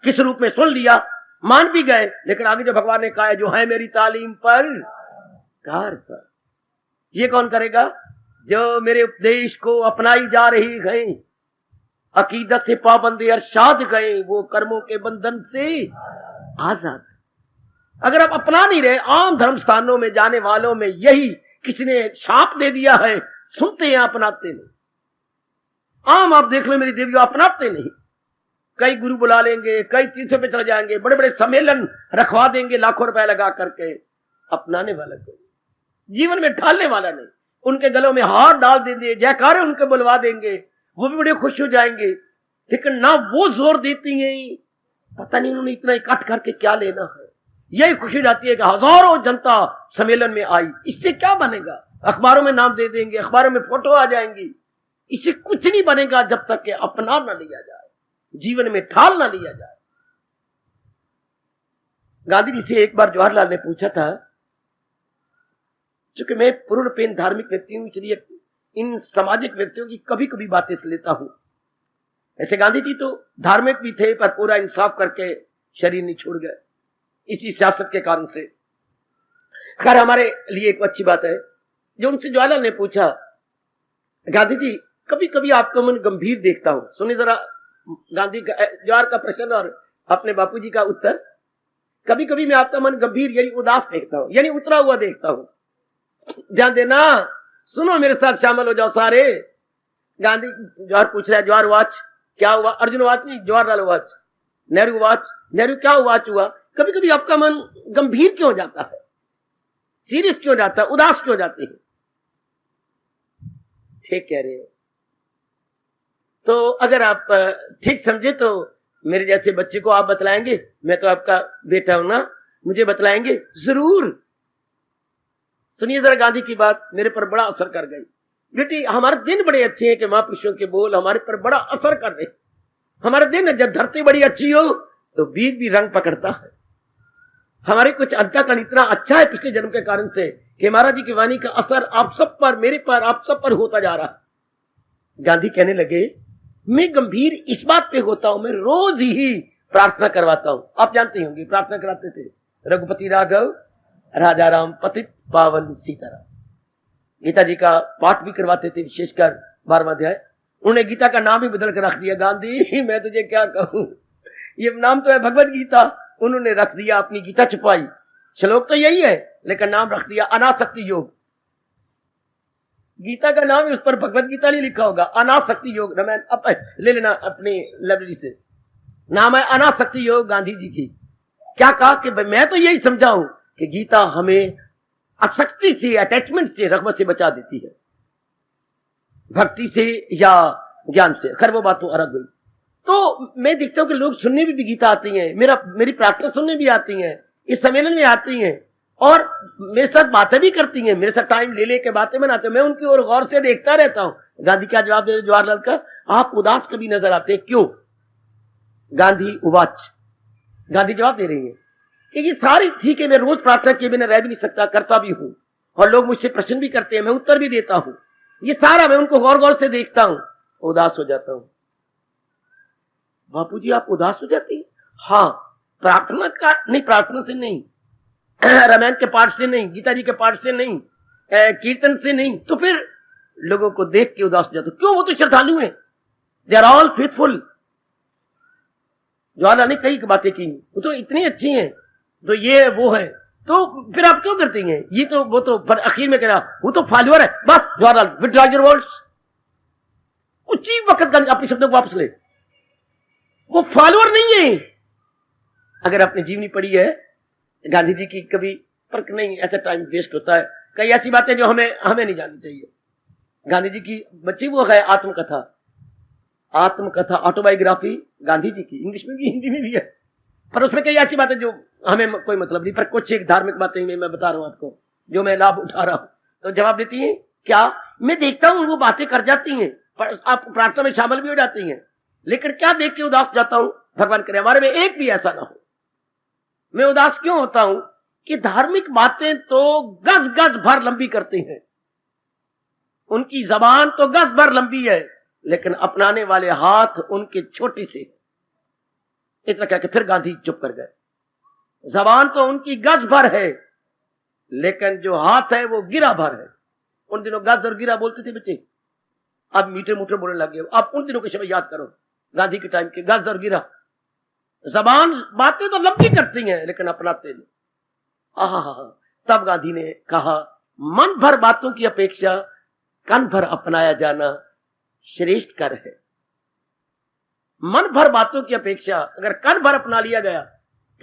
किस रूप में सुन लिया, मान भी गए, लेकिन आगे जो भगवान ने कहा है जो है मेरी तालीम पर कार पर, ये कौन करेगा? जो मेरे उपदेश को अपनाई जा रही है, अकीदत से पाबंदी अरशाद गए, वो कर्मों के बंधन से आजाद। अगर आप अपना नहीं रहे, आम धर्म स्थानों में जाने वालों में यही किसी ने शाप दे दिया है, सुनते हैं अपनाते नहीं। आम आप देख लो मेरी देवियों, अपनाते नहीं। कई गुरु बुला लेंगे, कई तीर्थों पे चले जाएंगे, बड़े बड़े सम्मेलन रखवा देंगे लाखों रुपए लगा करके, अपनाने वाला कोई, जीवन में ढालने वाला नहीं। उनके गलों में हाथ डाल देंगे, जयकारे उनके बुलवा देंगे, वो भी बड़े खुश हो जाएंगे, लेकिन ना वो जोर देती हैं, पता नहीं उन्होंने इतना इकट्ठ करके क्या लेना है। यही खुशी जाती है कि हजारों जनता सम्मेलन में आई, इससे क्या बनेगा? अखबारों में नाम दे देंगे, अखबारों में फोटो आ जाएंगी, इससे कुछ नहीं बनेगा जब तक कि अपना न लिया जाए, जीवन में ढाल न लिया जाए। गांधी जी से एक बार जवाहरलाल ने पूछा था, चूंकि मैं पूर्ण पेन धार्मिक व्यक्ति हूं इसलिए इन सामाजिक व्यक्तियों की कभी कभी बातें लेता हूं। ऐसे गांधी जी तो धार्मिक भी थे पर पूरा इंसाफ करके शरीर नहीं छोड़ गए इसी सियासत के कारण से। खैर हमारे लिए एक अच्छी बात है जो उनसे जवाहरलाल ने पूछा, गांधी जी कभी कभी आपका मन गंभीर देखता हूं। सुनिए जरा गांधी का जवाहर का प्रश्न और अपने बापूजी का उत्तर। कभी कभी मैं आपका मन गंभीर यानी उदास देखता हूं, यानी उतरा हुआ देखता हूं। ध्यान देना, सुनो मेरे साथ शामिल हो जाओ सारे। गांधी जवाहर पूछ रहा है, जवाहर वाच क्या हुआ? अर्जुन वाच नहीं, जवाहरलाल वाच। नेहरू वाच, नेहरू क्या वाच हुआ? कभी कभी आपका मन गंभीर क्यों जाता है, सीरियस क्यों जाता है, उदास क्यों जाते हैं? ठीक कह रहे हो। तो अगर आप ठीक समझे तो मेरे जैसे बच्चे को आप बतलाएंगे, मैं तो आपका बेटा हूं ना, मुझे बतलाएंगे जरूर। सुनिए जरा गांधी की बात, मेरे पर बड़ा असर कर गई। बेटी हमारे दिन बड़े अच्छे हैं कि महापुरुषों के बोल हमारे पर बड़ा असर कर रहे। हमारे दिन जब धरती बड़ी अच्छी हो तो बीज भी रंग पकड़ता है। हमारे कुछ अंतःकरण इतना अच्छा है पिछले जन्म के कारण से कि महाराज जी की वाणी का असर आप सब पर, मेरे पर, आप सब पर होता जा रहा है। गांधी कहने लगे, मैं गंभीर इस बात पे होता हूं, मैं रोज ही प्रार्थना करवाता हूं। आप जानते होंगे प्रार्थना कराते थे, रघुपति राघव राजा राम पतित पावन सीताराम। गीता जी का पाठ भी करवाते थे, विशेषकर 12वां अध्याय। उन्होंने गीता का नाम ही बदल कर रख दिया। गांधी मैं तुझे क्या कहूं, ये नाम तो है भगवत गीता, उन्होंने रख दिया, अपनी गीता छुपाई। श्लोक तो यही है लेकिन नाम रख दिया अनासक्ति योग। गीता का नाम है, उस पर भगवत गीता नहीं लिखा होगा, अनासक्ति योग। मैं ले लेना अपनी लाइब्रेरी से, नाम है अनासक्ति योग गांधी जी की। क्या कहा कि मैं तो यही समझाऊं कि गीता हमें आसक्ति से, अटैचमेंट से, रगबत से बचा देती है, भक्ति से या ज्ञान से। खैर वो बात तो अलग हुई। तो मैं देखता हूं कि लोग सुनने भी गीता आती हैं, मेरी प्रार्थना सुनने भी आती हैं, इस सम्मेलन में आती हैं और मेरे साथ बातें भी करती हैं, मेरे साथ टाइम ले लेके बातें बनाते हैं। मैं उनकी ओर गौर से देखता रहता हूं। गांधी क्या जवाब दे जवाहरलाल का, आप उदास कभी नजर आते हैं, क्यों? गांधी उवाच, गांधी जवाब दे रही है कि ये सारी ठीक है, मैं रोज प्रार्थना किए बिना रह भी नहीं सकता, करता भी हूं और लोग मुझसे प्रश्न भी करते हैं, मैं उत्तर भी देता हूं। ये सारा मैं उनको गौर गौर से देखता हूं, उदास हो जाता हूं। बापूजी आप उदास हो जाती हैं? हाँ, प्रार्थना का नहीं, प्रार्थना से नहीं, रामायण के पाठ से नहीं, गीता जी के पाठ से नहीं, कीर्तन से नहीं, तो फिर लोगों को देख के उदास हो जाता। क्यों? वो तो श्रद्धालु है, they are all faithful. Jawaharlal ने कई बातें की, वो तो इतनी अच्छी हैं तो ये वो है, तो फिर आप क्यों करती हैं? ये तो वो तो पर आखिर में कह रहा वो तो फॉलोअर है, बस जवाहरलाल विथड्रॉ योर वर्ड्स। उसी वक्त अपने शब्दों को वापस ले, वो फॉलोअर नहीं है। अगर आपने जीवनी पढ़ी है गांधी जी की, कभी फर्क नहीं, ऐसा टाइम वेस्ट होता है, कई ऐसी बातें जो हमें नहीं जाननी चाहिए। गांधी जी की बच्ची वो है आत्मकथा ऑटोबायोग्राफी गांधी जी की, इंग्लिश में भी हिंदी में भी है, पर उसमें कई ऐसी बातें जो हमें कोई मतलब नहीं, पर कुछ एक धार्मिक बातें मैं बता रहा हूं आपको जो मैं लाभ उठा रहा हूं। तो जवाब देती हैं क्या? मैं देखता हूं वो बातें कर जाती हैं, पर आप प्रार्थना में शामिल भी हो जाती हैं, लेकिन क्या देख के उदास जाता हूं? भगवान करे हमारे में एक भी ऐसा ना हो। मैं उदास क्यों होता हूं कि धार्मिक बातें तो गज गज भर लंबी करती हैं, उनकी जबान तो गज भर लंबी है, लेकिन अपनाने वाले हाथ उनके छोटे से। इतना कह के फिर गांधी चुप कर गए। जबान तो उनकी गज भर है, लेकिन जो हाथ है वो गिरा भर है। उन दिनों गज और गिरा बोलते थे बच्चे, अब मीठे मुठे बोलने लग गए। आप उन दिनों के समय याद करो, गांधी के टाइम के गज और गिरा। जबान बातें तो लंबी करती हैं, लेकिन अपनाते नहीं। तब गांधी ने कहा, मन भर बातों की अपेक्षा कन भर अपनाया जाना श्रेष्ठ कर है। मन भर बातों की अपेक्षा अगर कन भर अपना लिया गया,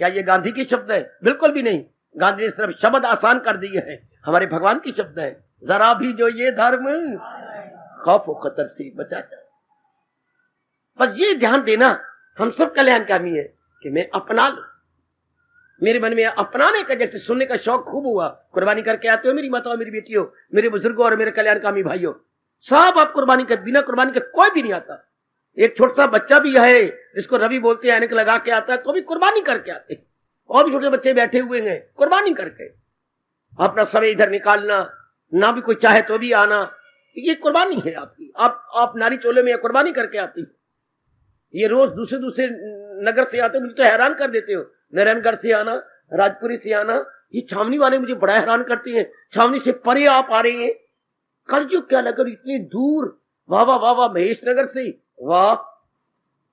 क्या ये गांधी के शब्द है? बिल्कुल भी नहीं। गांधी ने सिर्फ शब्द आसान कर दिए हैं, हमारे भगवान की शब्द है, जरा भी जो ये धर्म खौफ खतर से बचा जाए। बस ये ध्यान देना हम सब कल्याणकामी है कि मैं अपना लू। मेरे मन में अपनाने का, जैसे सुनने का शौक खूब हुआ, कुर्बानी करके आते हो मेरी माताओं, मेरी बेटियों, मेरे बुजुर्गों और मेरे कल्याणकामी भाइयों, सब आप कुर्बानी कर, बिना कुर्बानी के कोई भी नहीं आता। एक छोटा सा बच्चा भी है जिसको रवि बोलते हैं, ऐनक लगा के आता है, तो भी कुर्बानी करके आते हैं। और भी छोटे बच्चे बैठे हुए हैं कुर्बानी करके, अपना समय इधर निकालना, ना भी कोई चाहे तो भी आना, ये कुर्बानी है आपकी। आप नारी चोले में कुर्बानी करके आती है। ये रोज दूसरे नगर से आते, मुझे तो हैरान कर देते हो। नारायणगढ़ से आना, राजपुरी से आना, ये छावनी वाले मुझे बड़ा हैरान करते हैं। छावनी से परे आप आ रहे हैं, कलयुग क्या नगर इतनी दूर, वाह वाह वाह वाह, महेश नगर से वाह,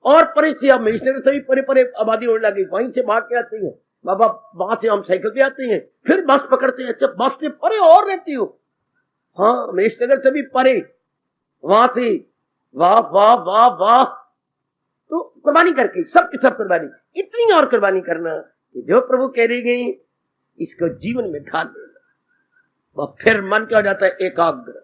और परे से आप महेश नगर से भी परे परे आबादी होने लगी, वहीं से भाग के आते हैं बाबा, वहां से हम साइकिल पे आते हैं, फिर बस पकड़ते हैं। अच्छा, बस से परे और रहती हो? हाँ, महेश नगर से भी परे, वहां से वाह वाह वाह वाह। तो कुर्बानी करके सबके सब कुर्बानी, इतनी और कुर्बानी करना कि जो प्रभु कह रही गई इसको जीवन में ढाल देना। वह फिर मन क्या हो जाता है? एकाग्र।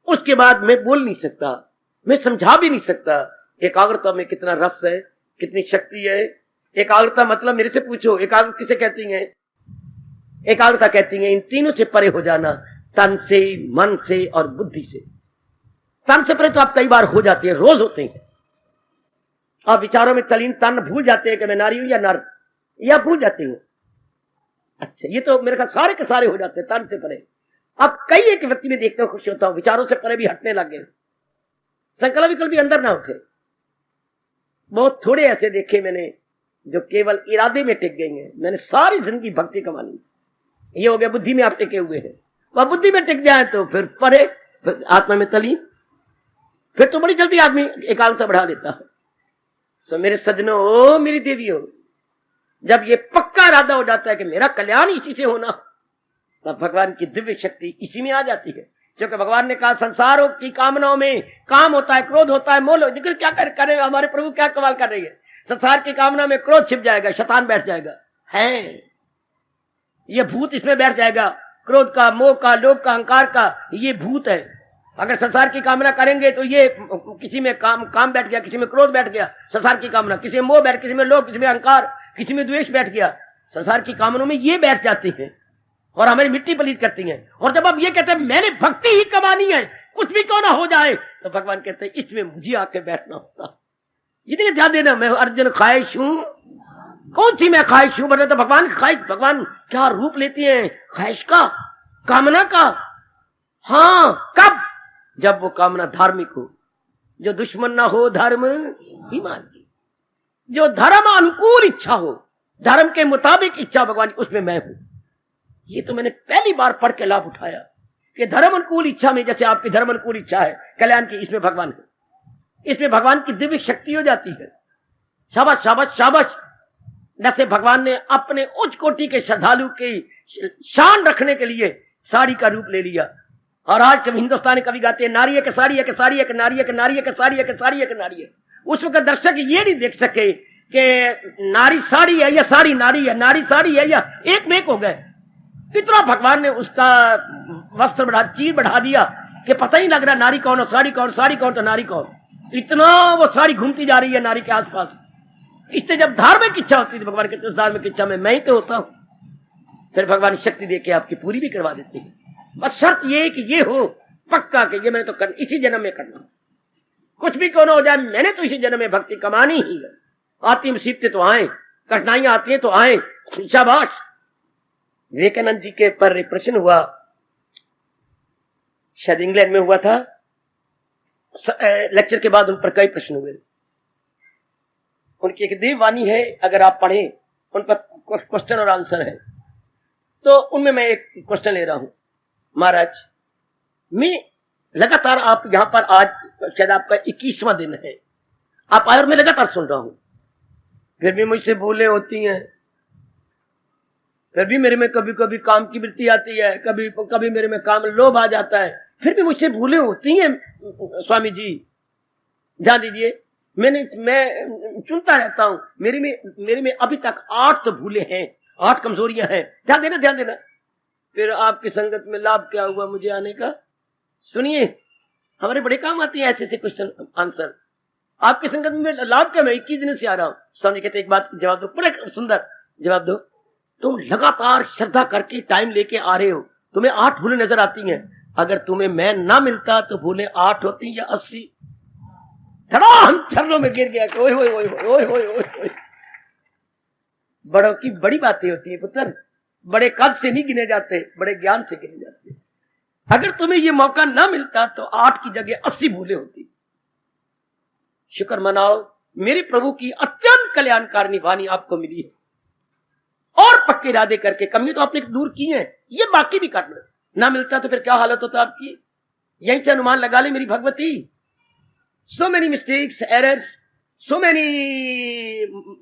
उसके बाद मैं बोल नहीं सकता, मैं समझा भी नहीं सकता एकाग्रता में कितना रस है, कितनी शक्ति है। एकाग्रता मतलब, मेरे से पूछो एकाग्र किसे कहती है? एकाग्रता कहती है इन तीनों से परे हो जाना, तन से, मन से और बुद्धि से। तन से परे तो आप कई बार हो जाते हैं, रोज होते हैं। आप विचारों में तलीन, तन भूल जाते हैं कि मैं नारी हूं या नर, या भूल जाते हैं। अच्छा, ये तो मेरे ख्याल सारे के सारे हो जाते हैं तन से परे। अब कई एक व्यक्ति में देखते हो, खुश होता हूं, विचारों से परे भी हटने लग गए, संकल्प विकल्प भी अंदर ना उठे। बहुत थोड़े ऐसे देखे मैंने जो केवल इरादे में टिक गई हैं। मैंने सारी जिंदगी भक्ति कमा ली, ये हो गया बुद्धि में आप टिके हुए हैं। वह बुद्धि में टिक जाए तो फिर परे, फिर आत्मा में तली, फिर तो बड़ी जल्दी आदमी एकाग्रता बढ़ा देता है। सो मेरे सजनों, मेरी देवियों, जब ये पक्का इरादा हो जाता है कि मेरा कल्याण इसी से होना, तब भगवान की दिव्य शक्ति इसी में आ जाती है। क्योंकि भगवान ने कहा संसारों की कामनाओं में काम होता है, क्रोध होता है, मोह। लेकिन क्या करे हमारे प्रभु, क्या कमाल कर रही है? संसार की कामना में क्रोध छिप जाएगा, शैतान बैठ जाएगा, है ये भूत इसमें बैठ जाएगा, क्रोध का, मोह का, लोभ का, अहंकार का, ये भूत है। अगर संसार की कामना करेंगे तो ये किसी में काम बैठ गया, किसी में क्रोध बैठ गया, संसार की कामना, किसी में मोह बैठ, किसी में लोभ, किसी में अहंकार, किसी में द्वेष बैठ गया। संसार की कामनाओं में ये बैठ जाती हैं और हमारी मिट्टी पलीत करती हैं। और जब आप ये कहते हैं मैंने भक्ति ही कमानी है, कुछ भी क्यों ना हो जाए, तो भगवान कहते हैं इसमें मुझे आके बैठना होता। इतने ध्यान देना, मैं अर्जुन ख्वाहिश हूं, कौन सी मैं ख्वाहिश हूं? तो भगवान ख्वाहिश, भगवान क्या रूप लेती है? ख्वाहिश का, कामना का। हाँ, कब? जब वो कामना धार्मिक हो, जो दुश्मन ना हो धर्म ईमान की, जो धर्म अनुकूल इच्छा हो, धर्म के मुताबिक इच्छा भगवान, उसमें मैं हूं। ये तो मैंने पहली बार पढ़ के लाभ उठाया कि धर्म अनुकूल इच्छा में, जैसे आपकी धर्म अनुकूल इच्छा है कल्याण की, इसमें भगवान है, इसमें भगवान की दिव्य शक्ति हो जाती है। शाबाश शाबाश शाबाश। जैसे भगवान ने अपने उच्च कोटि के श्रद्धालु की शान रखने के लिए साड़ी का रूप ले लिया। और आज कभी हिंदुस्तानी कवि गाते हैं, नारी है कि साड़ी है कि साड़ी है कि नारी है कि नारी है कि साड़ी है कि साड़ी है कि नारी है। उस वक्त दर्शक ये नहीं देख सके कि नारी साड़ी है या साड़ी नारी है, नारी साड़ी है या एक में एक हो गए। कितना भगवान ने उसका वस्त्र बढ़ा, चीर बढ़ा दिया कि पता ही लग रहा नारी कौन और साड़ी कौन, साड़ी कौन तो नारी कौन। इतना वो साड़ी घूमती जा रही है नारी के आसपास। इससे जब धार्मिक इच्छा होती थी भगवान के, उस धार्मिक इच्छा में मैं ही तो होता हूं। फिर भगवान शक्ति देके आपकी पूरी भी करवा देती है। बस शर्त ये कि ये हो पक्का कि ये मैंने तो कर, इसी जन्म में करना। कुछ भी क्यों ना हो जाए, मैंने तो इसी जन्म में भक्ति कमानी ही है। आती मुसीबतें तो आए, कठिनाइयां आती हैं तो आए, शाबाश। विवेकानंद जी के पर एक प्रश्न हुआ, शायद इंग्लैंड में हुआ था। लेक्चर के बाद उन पर कई प्रश्न हुए। उनकी एक देववाणी है, अगर आप पढ़ें उन पर क्वेश्चन और आंसर है। तो उनमें मैं एक क्वेश्चन ले रहा हूं। महाराज, मैं लगातार, आप यहां पर आज शायद आपका 21वां दिन है, आप आए और मैं लगातार सुन रहा हूं, फिर भी मुझसे भूलें होती हैं, फिर भी मेरे में कभी कभी काम की वृत्ति आती है, कभी कभी मेरे में काम लोभ आ जाता है, फिर भी मुझसे भूलें होती हैं स्वामी जी। ध्यान दीजिए, मैं चुनता रहता हूं, मेरे में अभी तक 8 तो भूले हैं, 8 कमजोरियां हैं। ध्यान देना, ध्यान देना। फिर आपकी संगत में लाभ क्या हुआ मुझे आने का? सुनिए, हमारे बड़े काम आती है ऐसे ऐसे क्वेश्चन आंसर। आपकी संगत में लाभ क्या? मैं 21 दिन से आ रहा हूं। स्वामी कहते एक बात जवाब दो, बड़े सुंदर जवाब दो। तुम लगातार श्रद्धा करके टाइम लेके आ रहे हो, तुम्हें 8 भूलें नजर आती हैं। अगर तुम्हें मैं ना मिलता तो भूलें 8 होती या 80? हम चरणों में गिर गया कि ओए ओए ओए ओए ओए ओए। बड़ों की बड़ी बातें होती है पुत्र, बड़े कद से नहीं गिने जाते, बड़े ज्ञान से गिने जाते। अगर तुम्हें यह मौका ना मिलता तो 8 की जगह 80 भूलें होती। शुक्र मनाओ, मेरे प्रभु की अत्यंत कल्याणकारिणी वाणी आपको मिली है। और पक्के इरादे करके, कमी तो आपने दूर की है, ये बाकी भी करना। ना मिलता तो फिर क्या हालत होता आपकी? यहीं से अनुमान लगा ले मेरी Bhagwati. So many mistakes, errors, so many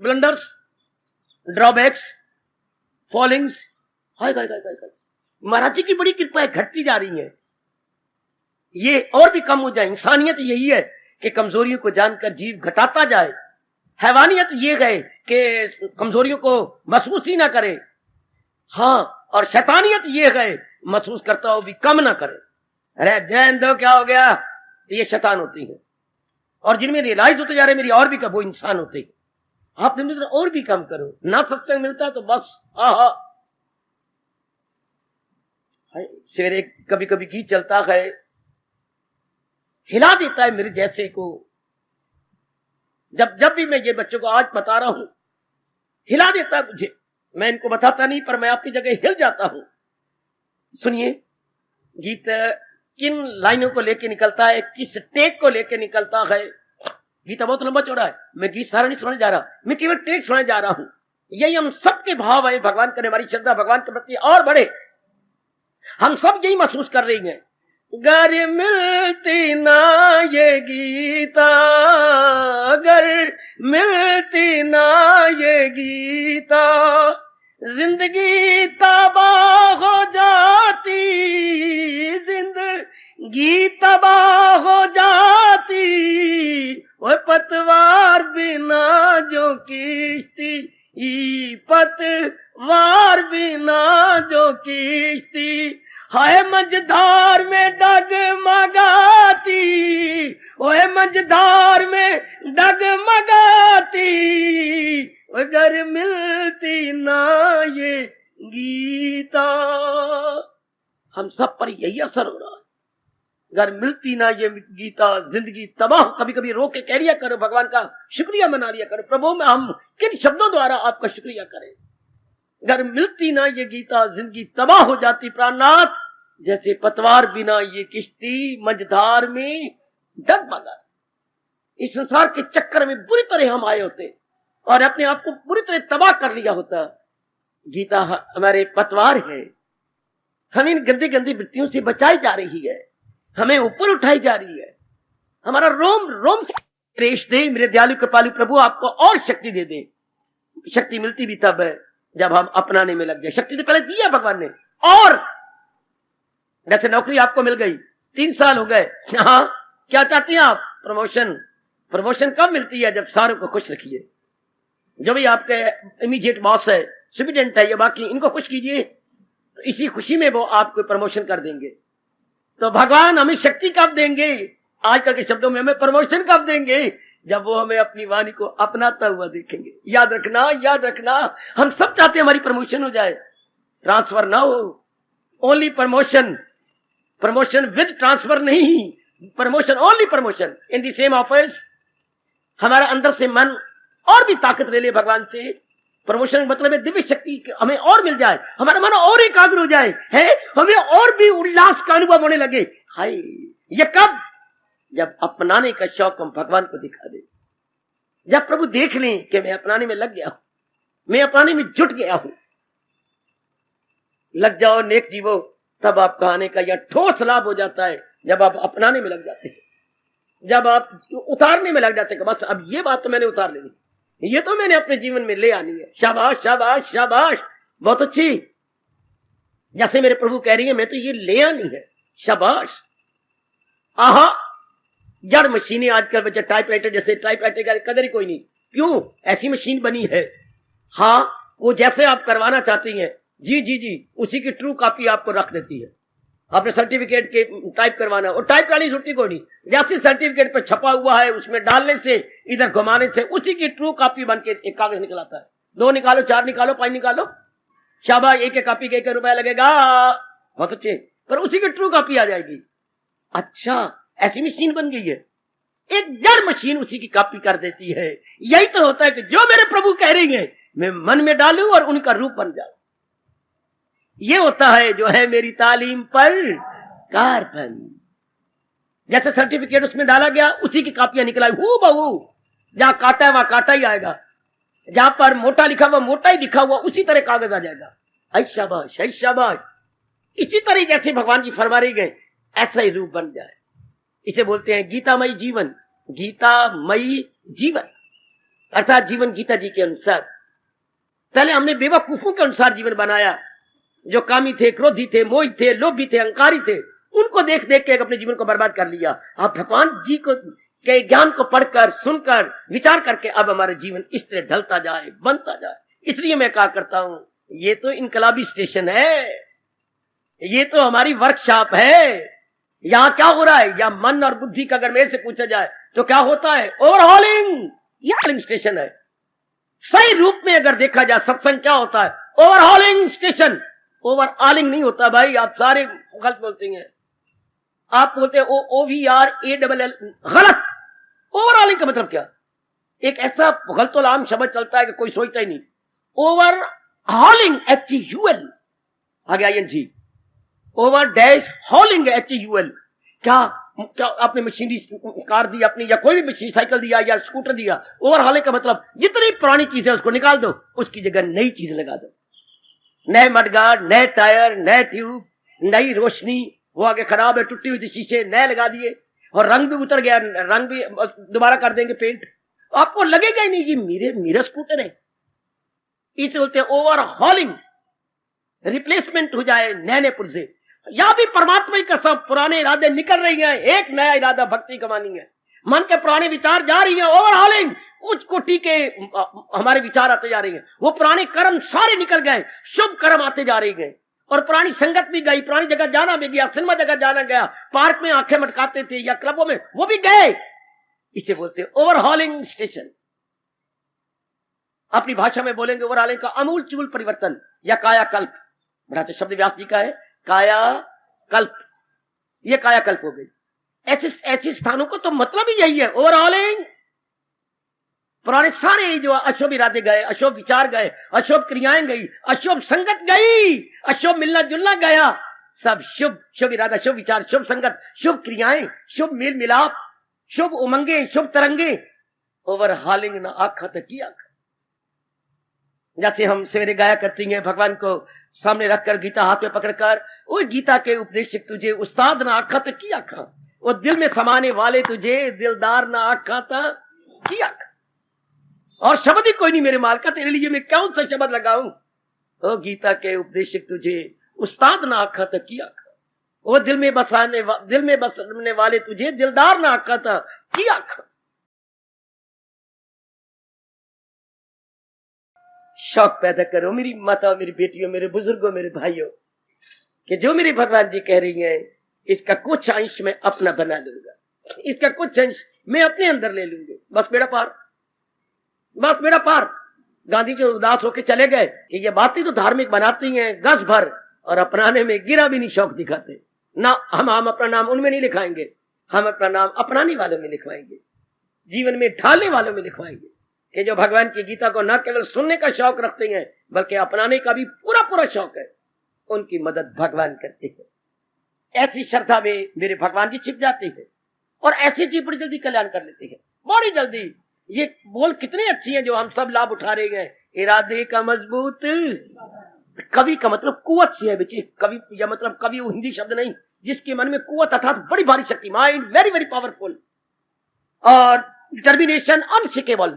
blunders, drawbacks, fallings. हाय हाय हाय हाय। महाराज जी की बड़ी कृपा है, घटती जा रही है, ये और भी कम हो जाए। इंसानियत यही है कि कमजोरियों को जानकर जीव घटाता जाए। हैवानियत ये है कि कमजोरियों को महसूस ही ना करे। हाँ, और शैतानियत ये है महसूस करता हो भी कम ना करे। अरे जैन दो, क्या हो गया? ये शैतान होती है। और जिनमें रियलाइज होते जा रहे मेरी और भी कम, वो इंसान होते हैं। आप दिन और भी कम करो। ना सत्संग मिलता तो बस आहा। सवेरे कभी कभी गीत चलता है, हिला देता है मेरे जैसे को। जब भी मैं ये बच्चों को आज बता रहा हूं, हिला देता है मुझे। मैं इनको बताता नहीं, पर मैं आपकी जगह हिल जाता हूं। सुनिए, गीत किन लाइनों को लेके निकलता है, किस टेक को लेके निकलता है। गीता बहुत लंबा चौड़ा है, मैं गीत सारा नहीं सुनाने जा रहा, मैं केवल टेक सुनाने जा रहा हूं। यही हम सबके भाव है। भगवान करे हमारी श्रद्धा भगवान के प्रति और बढ़े। हम सब यही महसूस कर रही हैं। गर मिलती ना ये गीता, गर मिलती ना ये गीता, जिंदगी तबाह हो जाती, जिंदगी तबाह हो जाती। वो पतवार बिना जो किश्ती, पतवार बिना जो किश्ती, हाय मझधार में डगमगाती, ओए मझधार में डगमगाती, अगर मिलती ना ये गीता। हम सब पर यही असर हो रहा है। अगर मिलती ना ये गीता, जिंदगी तबाह। कभी कभी रो के कह लिया करो, भगवान का शुक्रिया मना लिया करो, प्रभु में हम किन शब्दों द्वारा आपका शुक्रिया करें। अगर मिलती ना ये गीता, जिंदगी तबाह हो जाती प्राणनाथ, जैसे पतवार बिना ये किश्ती मझधार में डगमगा। इस संसार के चक्कर में बुरी तरह हम आए होते और अपने आप को बुरी तरह तबाह कर लिया होता। गीता हमारे पतवार है, हम इन गंदी गंदी वृत्तियों से बचाई जा रही है, हमें ऊपर उठाई जा रही है। हमारा रोम रोम से रेश दे मेरे दयालु कृपालु प्रभु, आपको और शक्ति दे दे। शक्ति मिलती भी तब है जब हम अपनाने में लग जाए। शक्ति तो पहले दी है भगवान ने। और जैसे नौकरी आपको मिल गई, 3 साल हो गए, हाँ, क्या चाहती हैं आप? प्रमोशन। प्रमोशन कब मिलती है? जब सारों को खुश रखिए। जो भी आपके इमीडिएट बॉस है, सुप्रिटेंडेंट है या बाकी, इनको खुश कीजिए, तो इसी खुशी में वो आपको प्रमोशन कर देंगे। तो भगवान हमें शक्ति कब देंगे? आजकल के शब्दों में हमें प्रमोशन कब देंगे? जब वो हमें अपनी वाणी को अपनाता हुआ देखेंगे। याद रखना, याद रखना, हम सब चाहते हैं हमारी प्रमोशन हो जाए, ट्रांसफर ना हो। Only promotion, promotion with transfer नहीं, promotion, only promotion in the same office. हमारा अंदर से मन और भी ताकत ले ले भगवान से। प्रमोशन मतलब है दिव्य शक्ति हमें और मिल जाए, हमारा मन और एकाग्र हो जाए, है हमें और भी उल्लास का अनुभव होने लगे। हाय, ये कब? जब अपनाने का शौक हम भगवान को दिखा दे। जब प्रभु देख लें कि मैं अपनाने में लग गया हूं, मैं अपनाने में जुट गया हूं। लग जाओ नेक जीवो, तब आपका आने का यह ठोस लाभ हो जाता है। जब आप अपनाने में लग जाते हैं, जब आप उतारने में लग जाते हैं, बस अब ये बात तो मैंने उतार लेनी, ये तो मैंने अपने जीवन में ले आनी है। शाबाश शाबाश शाबाश, बहुत अच्छी। जैसे मेरे प्रभु कह रही है, मैं तो ये ले आनी है। शाबाश। आहा, जड़ मशीनें आजकल बच्चे टाइपराइटर, जैसे टाइपराइटर का कदर ही कोई नहीं। क्यों? ऐसी मशीन बनी है। हाँ, वो जैसे आप करवाना चाहती हैं, जी जी जी, उसी की ट्रू कॉपी आपको रख देती है। आपने सर्टिफिकेट के टाइप करवाना, और टाइप करनी छुट्टी को नहीं, जैसे सर्टिफिकेट पर छपा हुआ है उसमें डालने से, इधर घुमाने से उसी की ट्रू कॉपी बन के एक कागज निकल आता है। 2 निकालो, 4 निकालो, 5 निकालो, शाबाश, एक कॉपी के 1 रुपया लगेगा, बहुत अच्छे, पर उसी की ट्रू कॉपी आ जाएगी। अच्छा, ऐसी मशीन बन गई है, एक जड़ मशीन उसी की कॉपी कर देती है। यही तो होता है कि जो मेरे प्रभु कह रही है मैं मन में डालूं और उनका रूप बन जाऊं। ये होता है जो है मेरी तालीम पर कार्बन। जैसे सर्टिफिकेट उसमें डाला गया, उसी की कॉपियां निकला हूं बहू। जहां काटा है वहां काटा ही आएगा, जहां पर मोटा लिखा हुआ मोटा ही लिखा हुआ उसी तरह कागज आ जाएगा। ऐ शाबाश, ऐ शाबाश। इसी तरह जैसे भगवान जी फरमा रही गए, ऐसा ही रूप बन जाए। इसे बोलते हैं गीतामयी जीवन। गीतामयी जीवन अर्थात जीवन गीता जी के अनुसार। पहले हमने बेवकूफों के अनुसार जीवन बनाया, जो कामी थे, क्रोधी थे, मोही थे, लोभी थे, अहंकारी थे, उनको देख देख के अपने जीवन को बर्बाद कर लिया। अब भगवान जी को के ज्ञान को पढ़कर, सुनकर, विचार करके अब हमारे जीवन इस तरह ढलता जाए, बनता जाए। इसलिए मैं कहा करता हूं, ये तो इनकलाबी स्टेशन है, ये तो हमारी वर्कशॉप है। यहां क्या हो रहा है? या मन और बुद्धि का अगर मेरे से पूछा जाए तो क्या होता है? ओवरहॉलिंग। यह स्टेशन है। सही रूप में अगर देखा जाए सत्संग क्या होता है? Overhauling station. ओवरऑलिंग नहीं होता भाई, आप सारे गलत बोलते हैं। आप बोलते हैं OVRALL, गलत। ओवरऑलिंग का मतलब क्या? एक ऐसा गलत आम शब्द चलता है कि कोई सोचता ही नहीं। ओवरहॉलिंग HUL आ गया ING, ओवर डैश हॉलिंग HUL। क्या आपने मशीनरी कार दी अपनी, या कोई भी मशीन, साइकिल दिया या स्कूटर दिया, ओवरहॉलिंग का मतलब जितनी पुरानी चीज है उसको निकाल दो, उसकी जगह नई चीज लगा दो। नए मडगार्ड, नए टायर, नए ट्यूब, नई रोशनी। वो आगे खराब है, टूटी हुई शीशे नए लगा दिए, और रंग भी उतर गया, रंग भी दोबारा कर देंगे पेंट, आपको लगेगा ही नहीं कि मेरा स्कूटर है। इसे बोलते हैं ओवरहॉलिंग। रिप्लेसमेंट हो जाए नए नए पुर्जे। या भी परमात्मा का सब पुराने इरादे निकल रही हैं, एक नया इरादा भक्ति कमानी है। मन के पुराने विचार जा रही हैं, ओवरहॉलिंग। उच्च कोटि के हमारे विचार आते जा रहे हैं, वो पुराने कर्म सारे निकल गए, शुभ कर्म आते जा रहे हैं। और पुरानी संगत भी गई, पुरानी जगह जाना भी गया, सिनेमा जगह जाना गया, पार्क में आंखें मटकाते थे या क्लबों में, वो भी गए। इसे बोलते हैं ओवरहॉलिंग स्टेशन। अपनी भाषा में बोलेंगे ओवरहॉलिंग का अमूल चूल परिवर्तन या कायाकल्प। बड़ा तो शब्द व्यास जी का है, कायाकल्प। ये कायाकल्प हो गई। ऐसे स्थानों को तो मतलब ही यही है, ओवरहॉलिंग। पुराने सारे जो अशुभ इरादे गए, अशुभ विचार गए, अशुभ क्रियाएं गई, अशुभ संगत गई, अशुभ मिलना जुलना गया, सब शुभ शुभ इरादा, शुभ विचार, शुभ संगत, शुभ क्रियाएं, शुभ मेल मिलाप, शुभ उमंगे, शुभ तरंगे। ओवरहॉलिंग ना आखा तो की आखा। जैसे हम सवेरे गाया करती हैं, भगवान को सामने रखकर, गीता हाथ में पकड़कर, वो गीता के उपदेशक तुझे उस्ताद ना आखा तो की आखा, वो दिल में समाने वाले तुझे दिलदार ना आखा था की आखा। और शब्द ही कोई नहीं मेरे माल का, तेरे लिए मैं कौन सा शब्द लगाऊं। ओ गीता के उपदेशक तुझे उस्ताद ना आखा था की आखा, वो दिल में बसने वाले तुझे दिलदार ना आखा था की आखा। शौक पैदा करो मेरी माता, मेरी बेटियों, मेरे बुजुर्गों, मेरे भाइयों, कि जो मेरे भगवान जी कह रही हैं इसका कुछ अंश मैं अपना बना लूंगा, इसका कुछ अंश मैं अपने अंदर ले लूंगी। बस बेड़ा पार, बस बेड़ा पार। गांधी जी उदास होकर चले गए कि ये बातें तो धार्मिक बनाती हैं गज भर, और अपनाने में गिरा भी नहीं शौक दिखाते ना। हम अपना नाम उनमें नहीं लिखवाएंगे, हम अपना नाम अपनाने वालों में लिखवाएंगे, जीवन में ढालने वालों में लिखवाएंगे, कि जो भगवान की गीता को न केवल सुनने का शौक रखते हैं बल्कि अपनाने का भी पूरा पूरा शौक है, उनकी मदद भगवान करते हैं। ऐसी श्रद्धा में मेरे भगवान जी छिप जाते हैं और ऐसे जी बड़ी जल्दी कल्याण कर लेते हैं, बड़ी जल्दी। ये बोल कितने अच्छी है जो हम सब लाभ उठा रहे हैं। इरादे का मजबूत, कवि का मतलब कुवत से है बच्चे, कवि या मतलब कवि वो हिंदी शब्द नहीं, जिसके मन में कुवत अर्थात बड़ी भारी शक्ति, माइंड वेरी वेरी पावरफुल, और determination unshakable,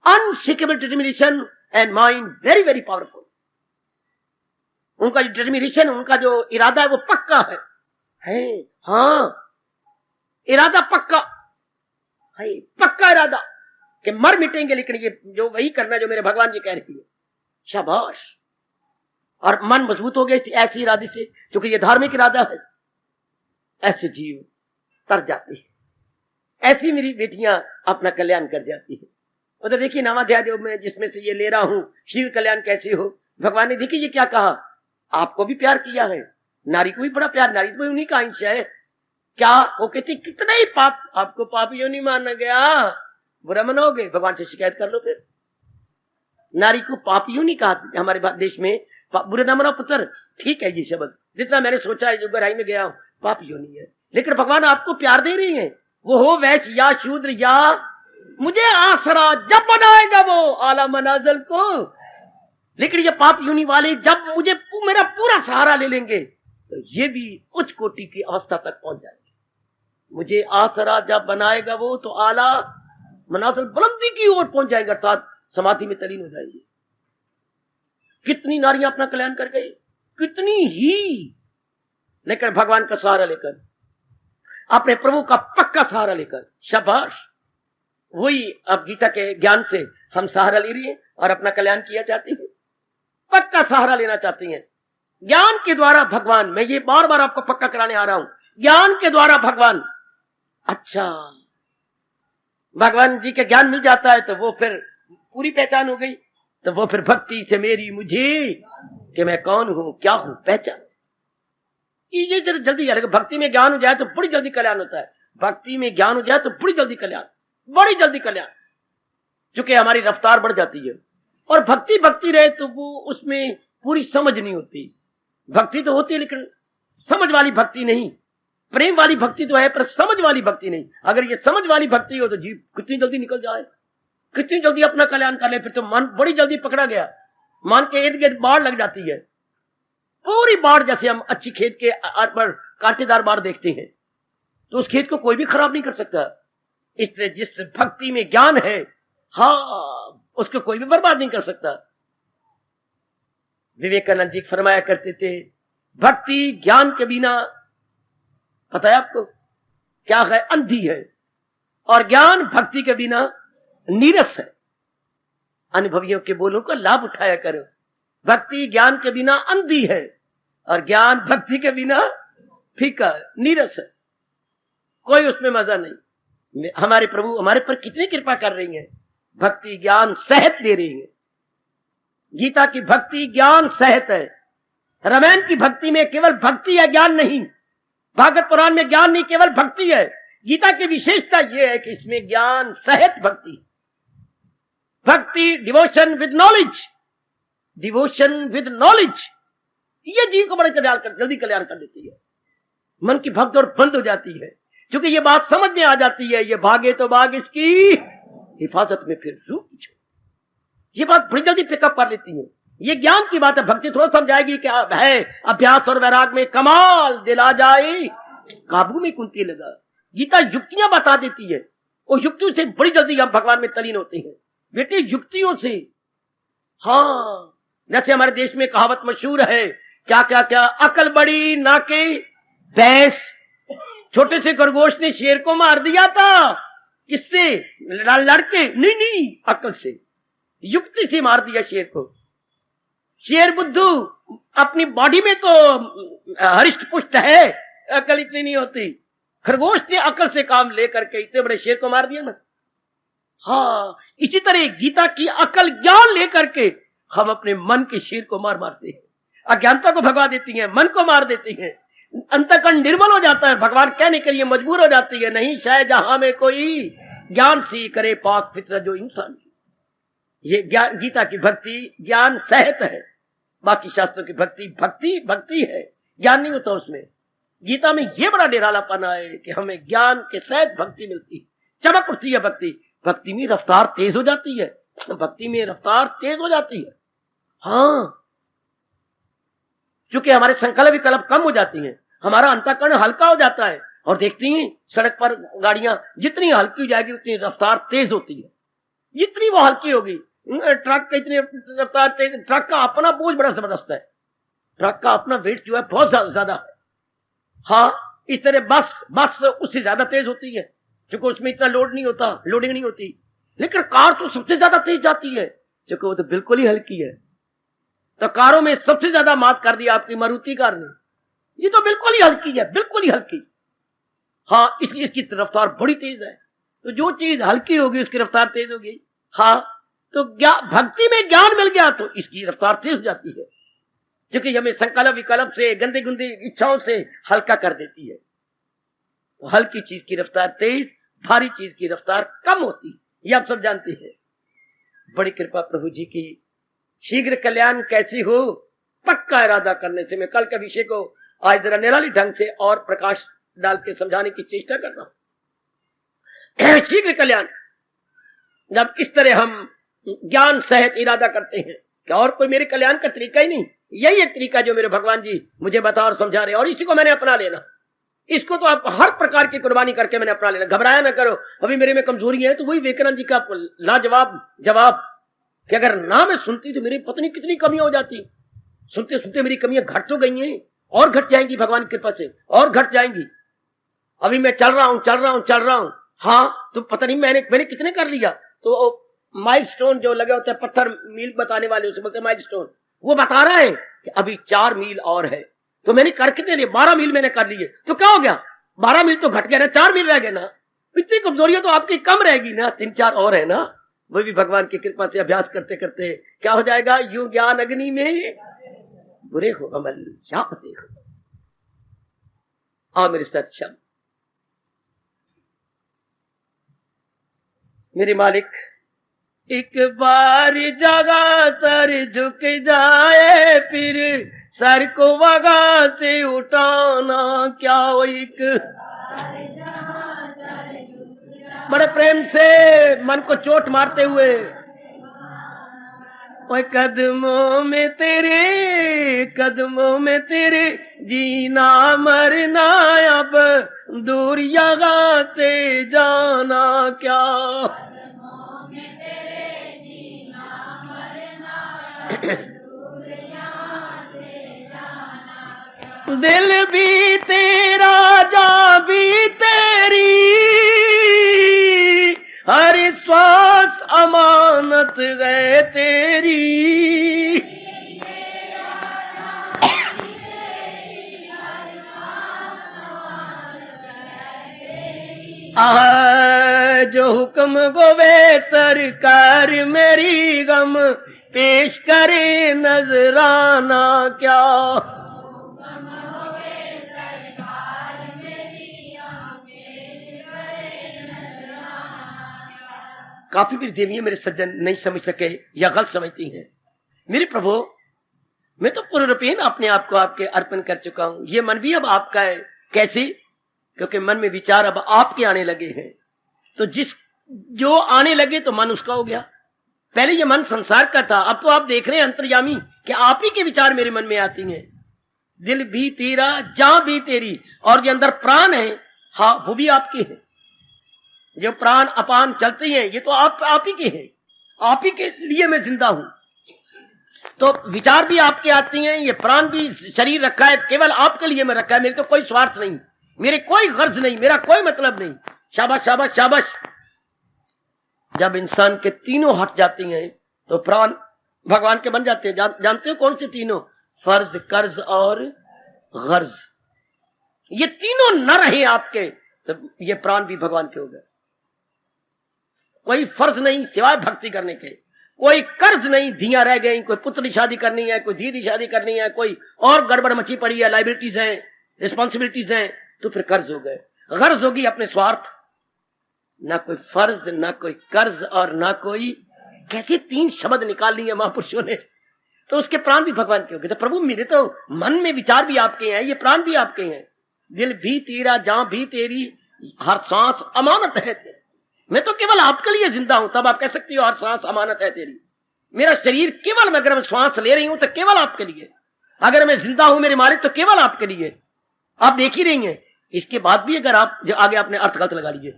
unshakable determination and mind very very powerful. उनका जो डिटर्मिनेशन, उनका जो इरादा है वो पक्का है। हाँ, इरादा पक्का है, पक्का इरादा कि मर मिटेंगे, लेकिन ये जो वही करना जो मेरे भगवान जी कह रही है। शाबाश। और मन मजबूत हो गया ऐसी इरादे से, क्योंकि ये धार्मिक इरादा है। ऐसे जीव तर जाते हैं, ऐसी मेरी बेटियां अपना कल्याण कर जाती है। उधर देखिए नामाध्याय जो मैं जिसमें से ये ले रहा हूं, शिव कल्याण कैसे हो, भगवान ने देखिए ये क्या कहा, आपको भी प्यार किया है, नारी को भी बड़ा प्यार, नारी तो उन्हीं का अंश है। क्या वो कहती कितना ही पाप, आपको पापियों नहीं माना गया, बुरा मनोगे, भगवान से शिकायत कर लो। फिर नारी को पापियों नहीं कहा हमारे देश में, बुरे ना मनो पुत्र, ठीक है ये शब्द, जितना मैंने सोचा है जो गहराई में गया हूं, पापियों नहीं है। लेकिन भगवान आपको प्यार दे रही है, वो हो वैश्य या शूद्र या, मुझे आसरा जब बनाएगा वो आला मनाजल को। लेकिन ये पाप यूनि वाले जब मुझे मेरा पूरा सहारा ले लेंगे तो ये भी उच्च कोटि की अवस्था तक पहुंच जाएंगे। मुझे आसरा जब बनाएगा वो तो आला मनाजल बुलंदी की ओर पहुंच जाएगा, अर्थात समाधि में तलीन हो जाएगी। कितनी नारियां अपना कल्याण कर गई, कितनी ही, लेकिन भगवान का सहारा लेकर, अपने प्रभु का पक्का सहारा लेकर, शाबाश। वही अब गीता के ज्ञान से हम सहारा ले रही हैं और अपना कल्याण किया चाहती हैं, पक्का सहारा लेना चाहती हैं। ज्ञान के द्वारा भगवान, मैं ये बार बार आपको पक्का कराने आ रहा हूं, ज्ञान के द्वारा भगवान। अच्छा, भगवान जी के ज्ञान मिल जाता है तो वो फिर पूरी पहचान हो गई, तो वो फिर भक्ति से मेरी मुझे कि मैं कौन हूं क्या हूं पहचान, ये जल्दी जाएगा। भक्ति में ज्ञान हो जाए तो बड़ी जल्दी कल्याण होता है, भक्ति में ज्ञान हो जाए तो बड़ी जल्दी कल्याण, बड़ी जल्दी कल्याण, क्योंकि हमारी रफ्तार बढ़ जाती है। और भक्ति भक्ति रहे तो वो उसमें पूरी समझ नहीं होती। भक्ति तो होती है लेकिन समझ वाली भक्ति नहीं, प्रेम वाली भक्ति तो है पर समझ वाली भक्ति नहीं। अगर ये समझ वाली भक्ति हो तो जीव कितनी जल्दी निकल जाए, कितनी जल्दी अपना कल्याण कर ले। फिर तो मन बड़ी जल्दी पकड़ा गया, मन के इर्द गिर्द बाढ़ लग जाती है, पूरी बाढ़। जैसे हम अच्छी खेत के पर कांटेदार बाढ़ देखते हैं तो उस खेत को कोई भी खराब नहीं कर सकता। इसलिए जिस भक्ति में ज्ञान है, हाँ, उसको कोई भी बर्बाद नहीं कर सकता। विवेकानंद जी फरमाया करते थे, भक्ति ज्ञान के बिना, पता है आपको क्या है, अंधी है, और ज्ञान भक्ति के बिना नीरस है। अनुभवियों के बोलों का लाभ उठाया करो। भक्ति ज्ञान के बिना अंधी है और ज्ञान भक्ति के बिना फीका है, नीरस है, कोई उसमें मजा नहीं। हमारे प्रभु हमारे पर कितनी कृपा कर रही हैं, भक्ति ज्ञान सहित दे रही है। गीता की भक्ति ज्ञान सहित है। रामायण की भक्ति में केवल भक्ति है, ज्ञान नहीं। भागवत पुराण में ज्ञान नहीं, केवल भक्ति है। गीता की विशेषता यह है कि इसमें ज्ञान सहित भक्ति, भक्ति devotion with knowledge, devotion with knowledge, ये जीव को बड़े जल्दी कल्याण कर देती है। मन की भगदौड़ बंद हो जाती है, क्योंकि ये बात समझ में आ जाती है, ये भागे तो भाग इसकी हिफाजत में फिर रूप, ये बात बड़ी जल्दी पिकअप कर लेती है। ये ज्ञान की बात है। भक्ति थोड़ा समझाएगी कि है अभ्यास और वैराग में कमाल दिला जाए, काबू में कुंती लगा। गीता युक्तियां बता देती है, और युक्तियों से बड़ी जल्दी हम भगवान में तलीन होते हैं। बेटे युक्तियों से। हाँ, जैसे हमारे देश में कहावत मशहूर है, क्या क्या क्या, अकल बड़ी ना के भैंस। छोटे से खरगोश ने शेर को मार दिया था, किससे? लड़के नहीं, अकल से, युक्ति से मार दिया शेर को। शेर बुद्धू अपनी बॉडी में तो हरिष्ट पुष्ट है, अकल इतनी नहीं होती। खरगोश ने अकल से काम लेकर के इतने बड़े शेर को मार दिया ना। हाँ, इसी तरह गीता की अकल ज्ञान लेकर के हम अपने मन के शेर को मार मारते हैं, अज्ञानता को भगवा देती है, मन को मार देती है, अंतःकरण निर्मल हो जाता है, भगवान कहने के लिए मजबूर हो जाती है, नहीं शायद जहां में कोई ज्ञान सी करे पाक फितरत जो इंसान। ये ज्ञान, गीता की भक्ति ज्ञान सहित है। बाकी शास्त्रों की भक्ति भक्ति भक्ति है, ज्ञान नहीं होता उसमें। गीता में ये बड़ा निरालापना है कि हमें ज्ञान के सहित भक्ति मिलती है, चमक उठती है भक्ति। भक्ति में रफ्तार तेज हो जाती है, भक्ति में रफ्तार तेज हो जाती है। हाँ, क्योंकि हमारे संकल्प विकल्प कम हो जाती हैं, हमारा अंतःकरण हल्का हो जाता है। और देखती हैं सड़क पर गाड़ियां जितनी हल्की हो जाएगी उतनी रफ्तार तेज होती है, जितनी वो हल्की होगी। ट्रक का इतनी रफ्तार तेज, ट्रक का अपना बोझ बड़ा जबरदस्त है, ट्रक का अपना वेट जो है बहुत ज्यादा है। हाँ, इस तरह बस उससे ज्यादा तेज होती है, क्योंकि उसमें इतना लोड नहीं होता, लोडिंग नहीं होती। लेकिन कार तो सबसे ज्यादा तेज जाती है, क्योंकि वो तो बिल्कुल ही हल्की है। तो कारों में सबसे ज्यादा मात कर दी आपकी मारुति कार ने, ये तो बिल्कुल ही हल्की है, बिल्कुल ही हल्की। हाँ, इसलिए इसकी रफ्तार बड़ी तेज है। तो जो चीज हल्की होगी उसकी रफ्तार तेज होगी। हाँ, तो भक्ति में ज्ञान मिल गया तो इसकी रफ्तार तेज जाती है, क्योंकि हमें संकल्प विकल्प से, गंदे गुंदे इच्छाओं से हल्का कर देती है। तो हल्की चीज की रफ्तार तेज, भारी चीज की रफ्तार कम होती है, ये आप सब जानते हैं। बड़ी कृपा प्रभु जी की। शीघ्र कल्याण कैसी हो, पक्का इरादा करने से। मैं कल के विषय को आज जरा निराली ढंग से और प्रकाश डाल के समझाने की चेष्टा कर रहा हूं। शीघ्र कल्याण, जब इस तरह हम ज्ञान सहित इरादा करते हैं कि और कोई मेरे कल्याण का तरीका ही नहीं, यही एक तरीका जो मेरे भगवान जी मुझे बता और समझा रहे, और इसी को मैंने अपना लेना। इसको तो आप हर प्रकार की कुर्बानी करके मैंने अपना लेना। घबराया ना करो, अभी मेरे में कमजोरी है, तो वही विवेकानंद जी का लाजवाब जवाब कि अगर ना मैं सुनती तो मेरी पत्नी कितनी कमी हो जाती। सुनते सुनते मेरी कमियां घट तो गई हैं, और घट जाएंगी भगवान की कृपा से, और घट जाएंगी। अभी मैं चल रहा हूं। हाँ, तो पता नहीं मैंने कितने कर लिया। तो माइलस्टोन जो लगे होते हैं, पत्थर मील बताने वाले, उसे बोलते हैं माइलस्टोन, वो बता रहा है कि अभी 4 मील और है। तो मैंने कर कितने लिए? 12 मील मैंने कर लिए। तो क्या हो गया? 12 मील तो घट गया ना, 4 मील रह गए ना। इतनी कमजोरियां तो आपकी कम रहेगी ना, 3-4 और है ना। वो भी भगवान की कृपा से अभ्यास करते करते क्या हो जाएगा? यूं ज्ञान अग्नि में बुरे हो अमल जापते हो। आओ मेरे साथ शब्द। मेरे मालिक, एक बार जगह सर झुक जाए, फिर सर को वगा से उठाना क्या। वो एक बड़े प्रेम से मन को चोट मारते हुए, ओए कदमों में तेरे जीना मरना, अब दूर यहाँ से जाना क्या। दिल भी तेरा, जा भी तेरी, हर श्वास अमानत है तेरी। जो हुक्म गोवे तर कर मेरी गम, पेश करे नजराना क्या। काफी भी देवियां मेरे सज्जन नहीं समझ सके या गलत समझती हैं। मेरे प्रभु, मैं तो पूर्ण रूपेण अपने आप को आपके अर्पण कर चुका हूं। ये मन भी अब आपका है। कैसे? क्योंकि मन में विचार अब आपके आने लगे हैं। तो जो आने लगे तो मन उसका हो गया। पहले ये मन संसार का था, अब तो आप देख रहे हैं अंतर्यामी कि आप ही के विचार मेरे मन में आती हैं। दिल भी तेरा, जान भी तेरी, और जो अंदर प्राण है, हाँ, वो भी आपके हैं। जो प्राण अपान चलते हैं, ये तो आप ही के हैं। आप ही के लिए मैं जिंदा हूं। तो विचार भी आपके आती हैं, ये प्राण भी शरीर रखा है केवल आपके लिए मैं रखा है। मेरे तो कोई स्वार्थ नहीं, मेरे कोई गर्ज नहीं, मेरा कोई मतलब नहीं। शाबाश शाबाश शाबाश। जब इंसान के तीनों हट जाती हैं तो प्राण भगवान के बन जाते हैं। जानते हो कौन से तीनों? फर्ज, कर्ज और गर्ज। ये तीनों न रहे आपके तो ये प्राण भी भगवान के हो गए। कोई फर्ज नहीं सिवाय भक्ति करने के, कोई कर्ज नहीं, धियां रह गई, कोई पुत्र की शादी करनी है, कोई धी की शादी करनी है, कोई और गड़बड़ मची पड़ी है, लाइबिलिटीज है, रिस्पॉन्सिबिलिटीज हैं, तो फिर कर्ज हो गए। गर्ज होगी अपने स्वार्थ, ना कोई फर्ज, ना कोई कर्ज और ना कोई। कैसे तीन शब्द निकाल लिए महापुरुषों ने, तो उसके प्राण भी भगवान के हो गए। तो प्रभु मेरे तो मन में विचार भी आपके हैं, ये प्राण भी आपके हैं। दिल भी तेरा, जान भी तेरी, हर सांस अमानत है तेरी। मैं तो केवल आपके लिए जिंदा हूं, तब आप कह सकती हो हर सांस अमानत है तेरी। मेरा शरीर केवल मैं अगर मैं श्वास ले रही हूं तो केवल आपके लिए, अगर मैं जिंदा हूं मेरे मालिक तो केवल आपके लिए। आप देख ही रही हैं। इसके बाद भी अगर आप जो आगे आपने अर्थ गलत लगा लीजिए,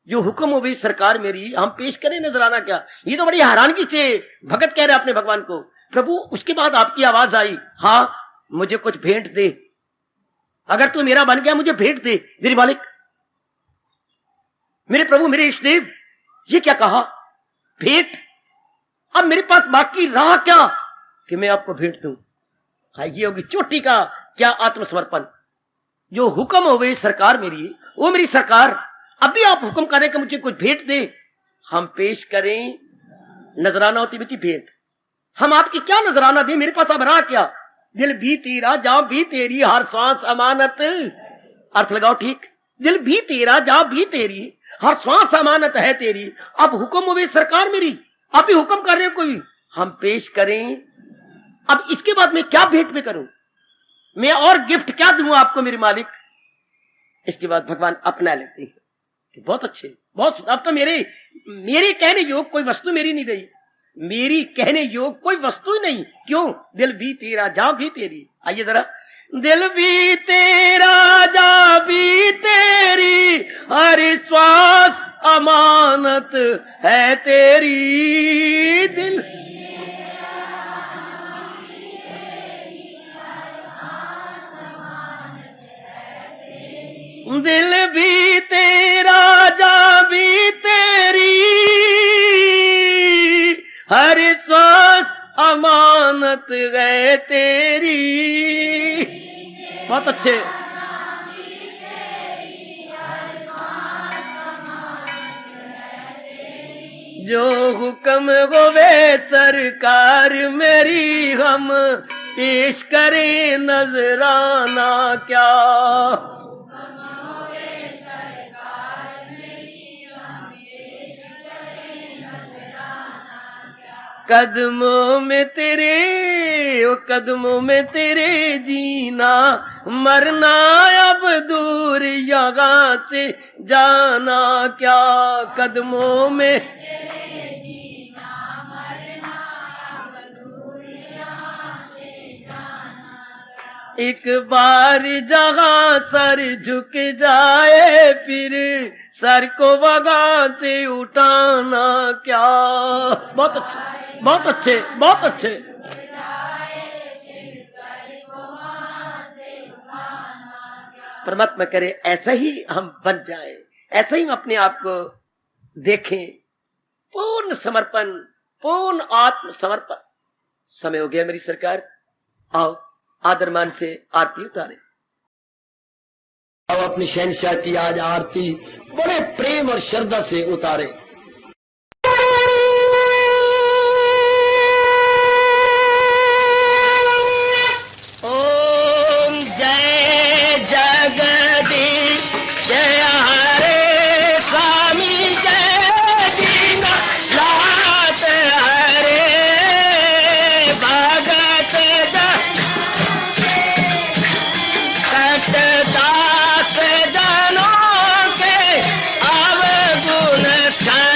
जो हुक्म हो गई सरकार मेरी, हम पेश करें नजराना क्या। ये तो बड़ी हैरानगी से भगत कह रहे अपने भगवान को, प्रभु उसके बाद आपकी आवाज आई, हाँ मुझे कुछ भेंट दे, अगर तू मेरा बन गया मुझे भेंट दे मेरे मालिक। मेरे प्रभु, मेरे इष्टदेव, ये क्या कहा भेंट। अब मेरे पास बाकी रहा क्या कि मैं आपको भेंट दूं। हाँ, ये होगी चोटी का क्या आत्मसमर्पण। जो हुक्म हो गई सरकार मेरी, वो मेरी सरकार, अभी आप हुक्म करें कि मुझे कुछ भेंट दे, हम पेश करें नजराना होती बेटी भेंट। हम आपकी क्या नजराना दें, मेरे पास अब रहा क्या। दिल भी तेरा, जान भी तेरी, हर सांस अमानत। अर्थ लगाओ ठीक। दिल भी तेरा, जान भी तेरी, हर सांस अमानत है तेरी। अब हुक्म हो गई सरकार मेरी, अभी हुक्म कर रहे हो कोई, हम पेश करें। अब इसके बाद मैं क्या भेंट में करूं, मैं और गिफ्ट क्या दूं आपको मेरे मालिक। इसके बाद भगवान अपना लेते हैं कि बहुत अच्छे, बहुत। अब तो मेरे कहने योग कोई वस्तु मेरी नहीं रही, मेरी कहने योग कोई वस्तु ही नहीं। क्यों? दिल भी तेरा, जान भी तेरी। आइए जरा। दिल भी तेरा, जान भी तेरी, हर श्वास अमानत है तेरी। दिल दिल भी तेरा, जान भी तेरी, हर श्वास अमानत है तेरी। बहुत अच्छे। जो हुक्म होवे सरकार मेरी, हम पेश करें नजराना क्या। कदमों में तेरे, ओ कदमों में तेरे जीना, मरना अब दूर यहाँ से जाना क्या। कदमों में तेरे जीना, मरना अब दूर यहाँ से जाना क्या। एक बार जहाँ सर झुक जाए, फिर सर को वहाँ से उठाना क्या। बहुत अच्छा, बहुत अच्छे, बहुत अच्छे। परमात्मा करे ऐसा ही हम बन जाए, ऐसा ही हम अपने आप को देखें। पूर्ण समर्पण, पूर्ण आत्म समर्पण। समय हो गया मेरी सरकार, आओ आदरमान से आरती उतारे। आओ अपनी शहंशाह की आज आरती बड़े प्रेम और श्रद्धा से उतारे। Time.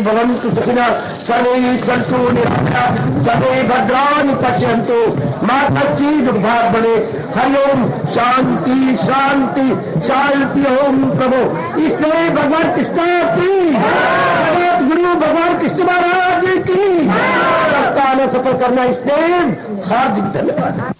भवन्तु सुखिनः सर्वे सन्तु निरामयाः सर्वे भद्राणि पश्यन्तु मा कश्चित् दुर्भाग् भवेत्। हरि ओम शांति शांति शांति। ओम प्रभु इसलिए भगवान कृष्ण की जगत गुरु भगवान कृष्ण महाराज की सप्ताह सफल करना इसलिए हार्दिक धन्यवाद।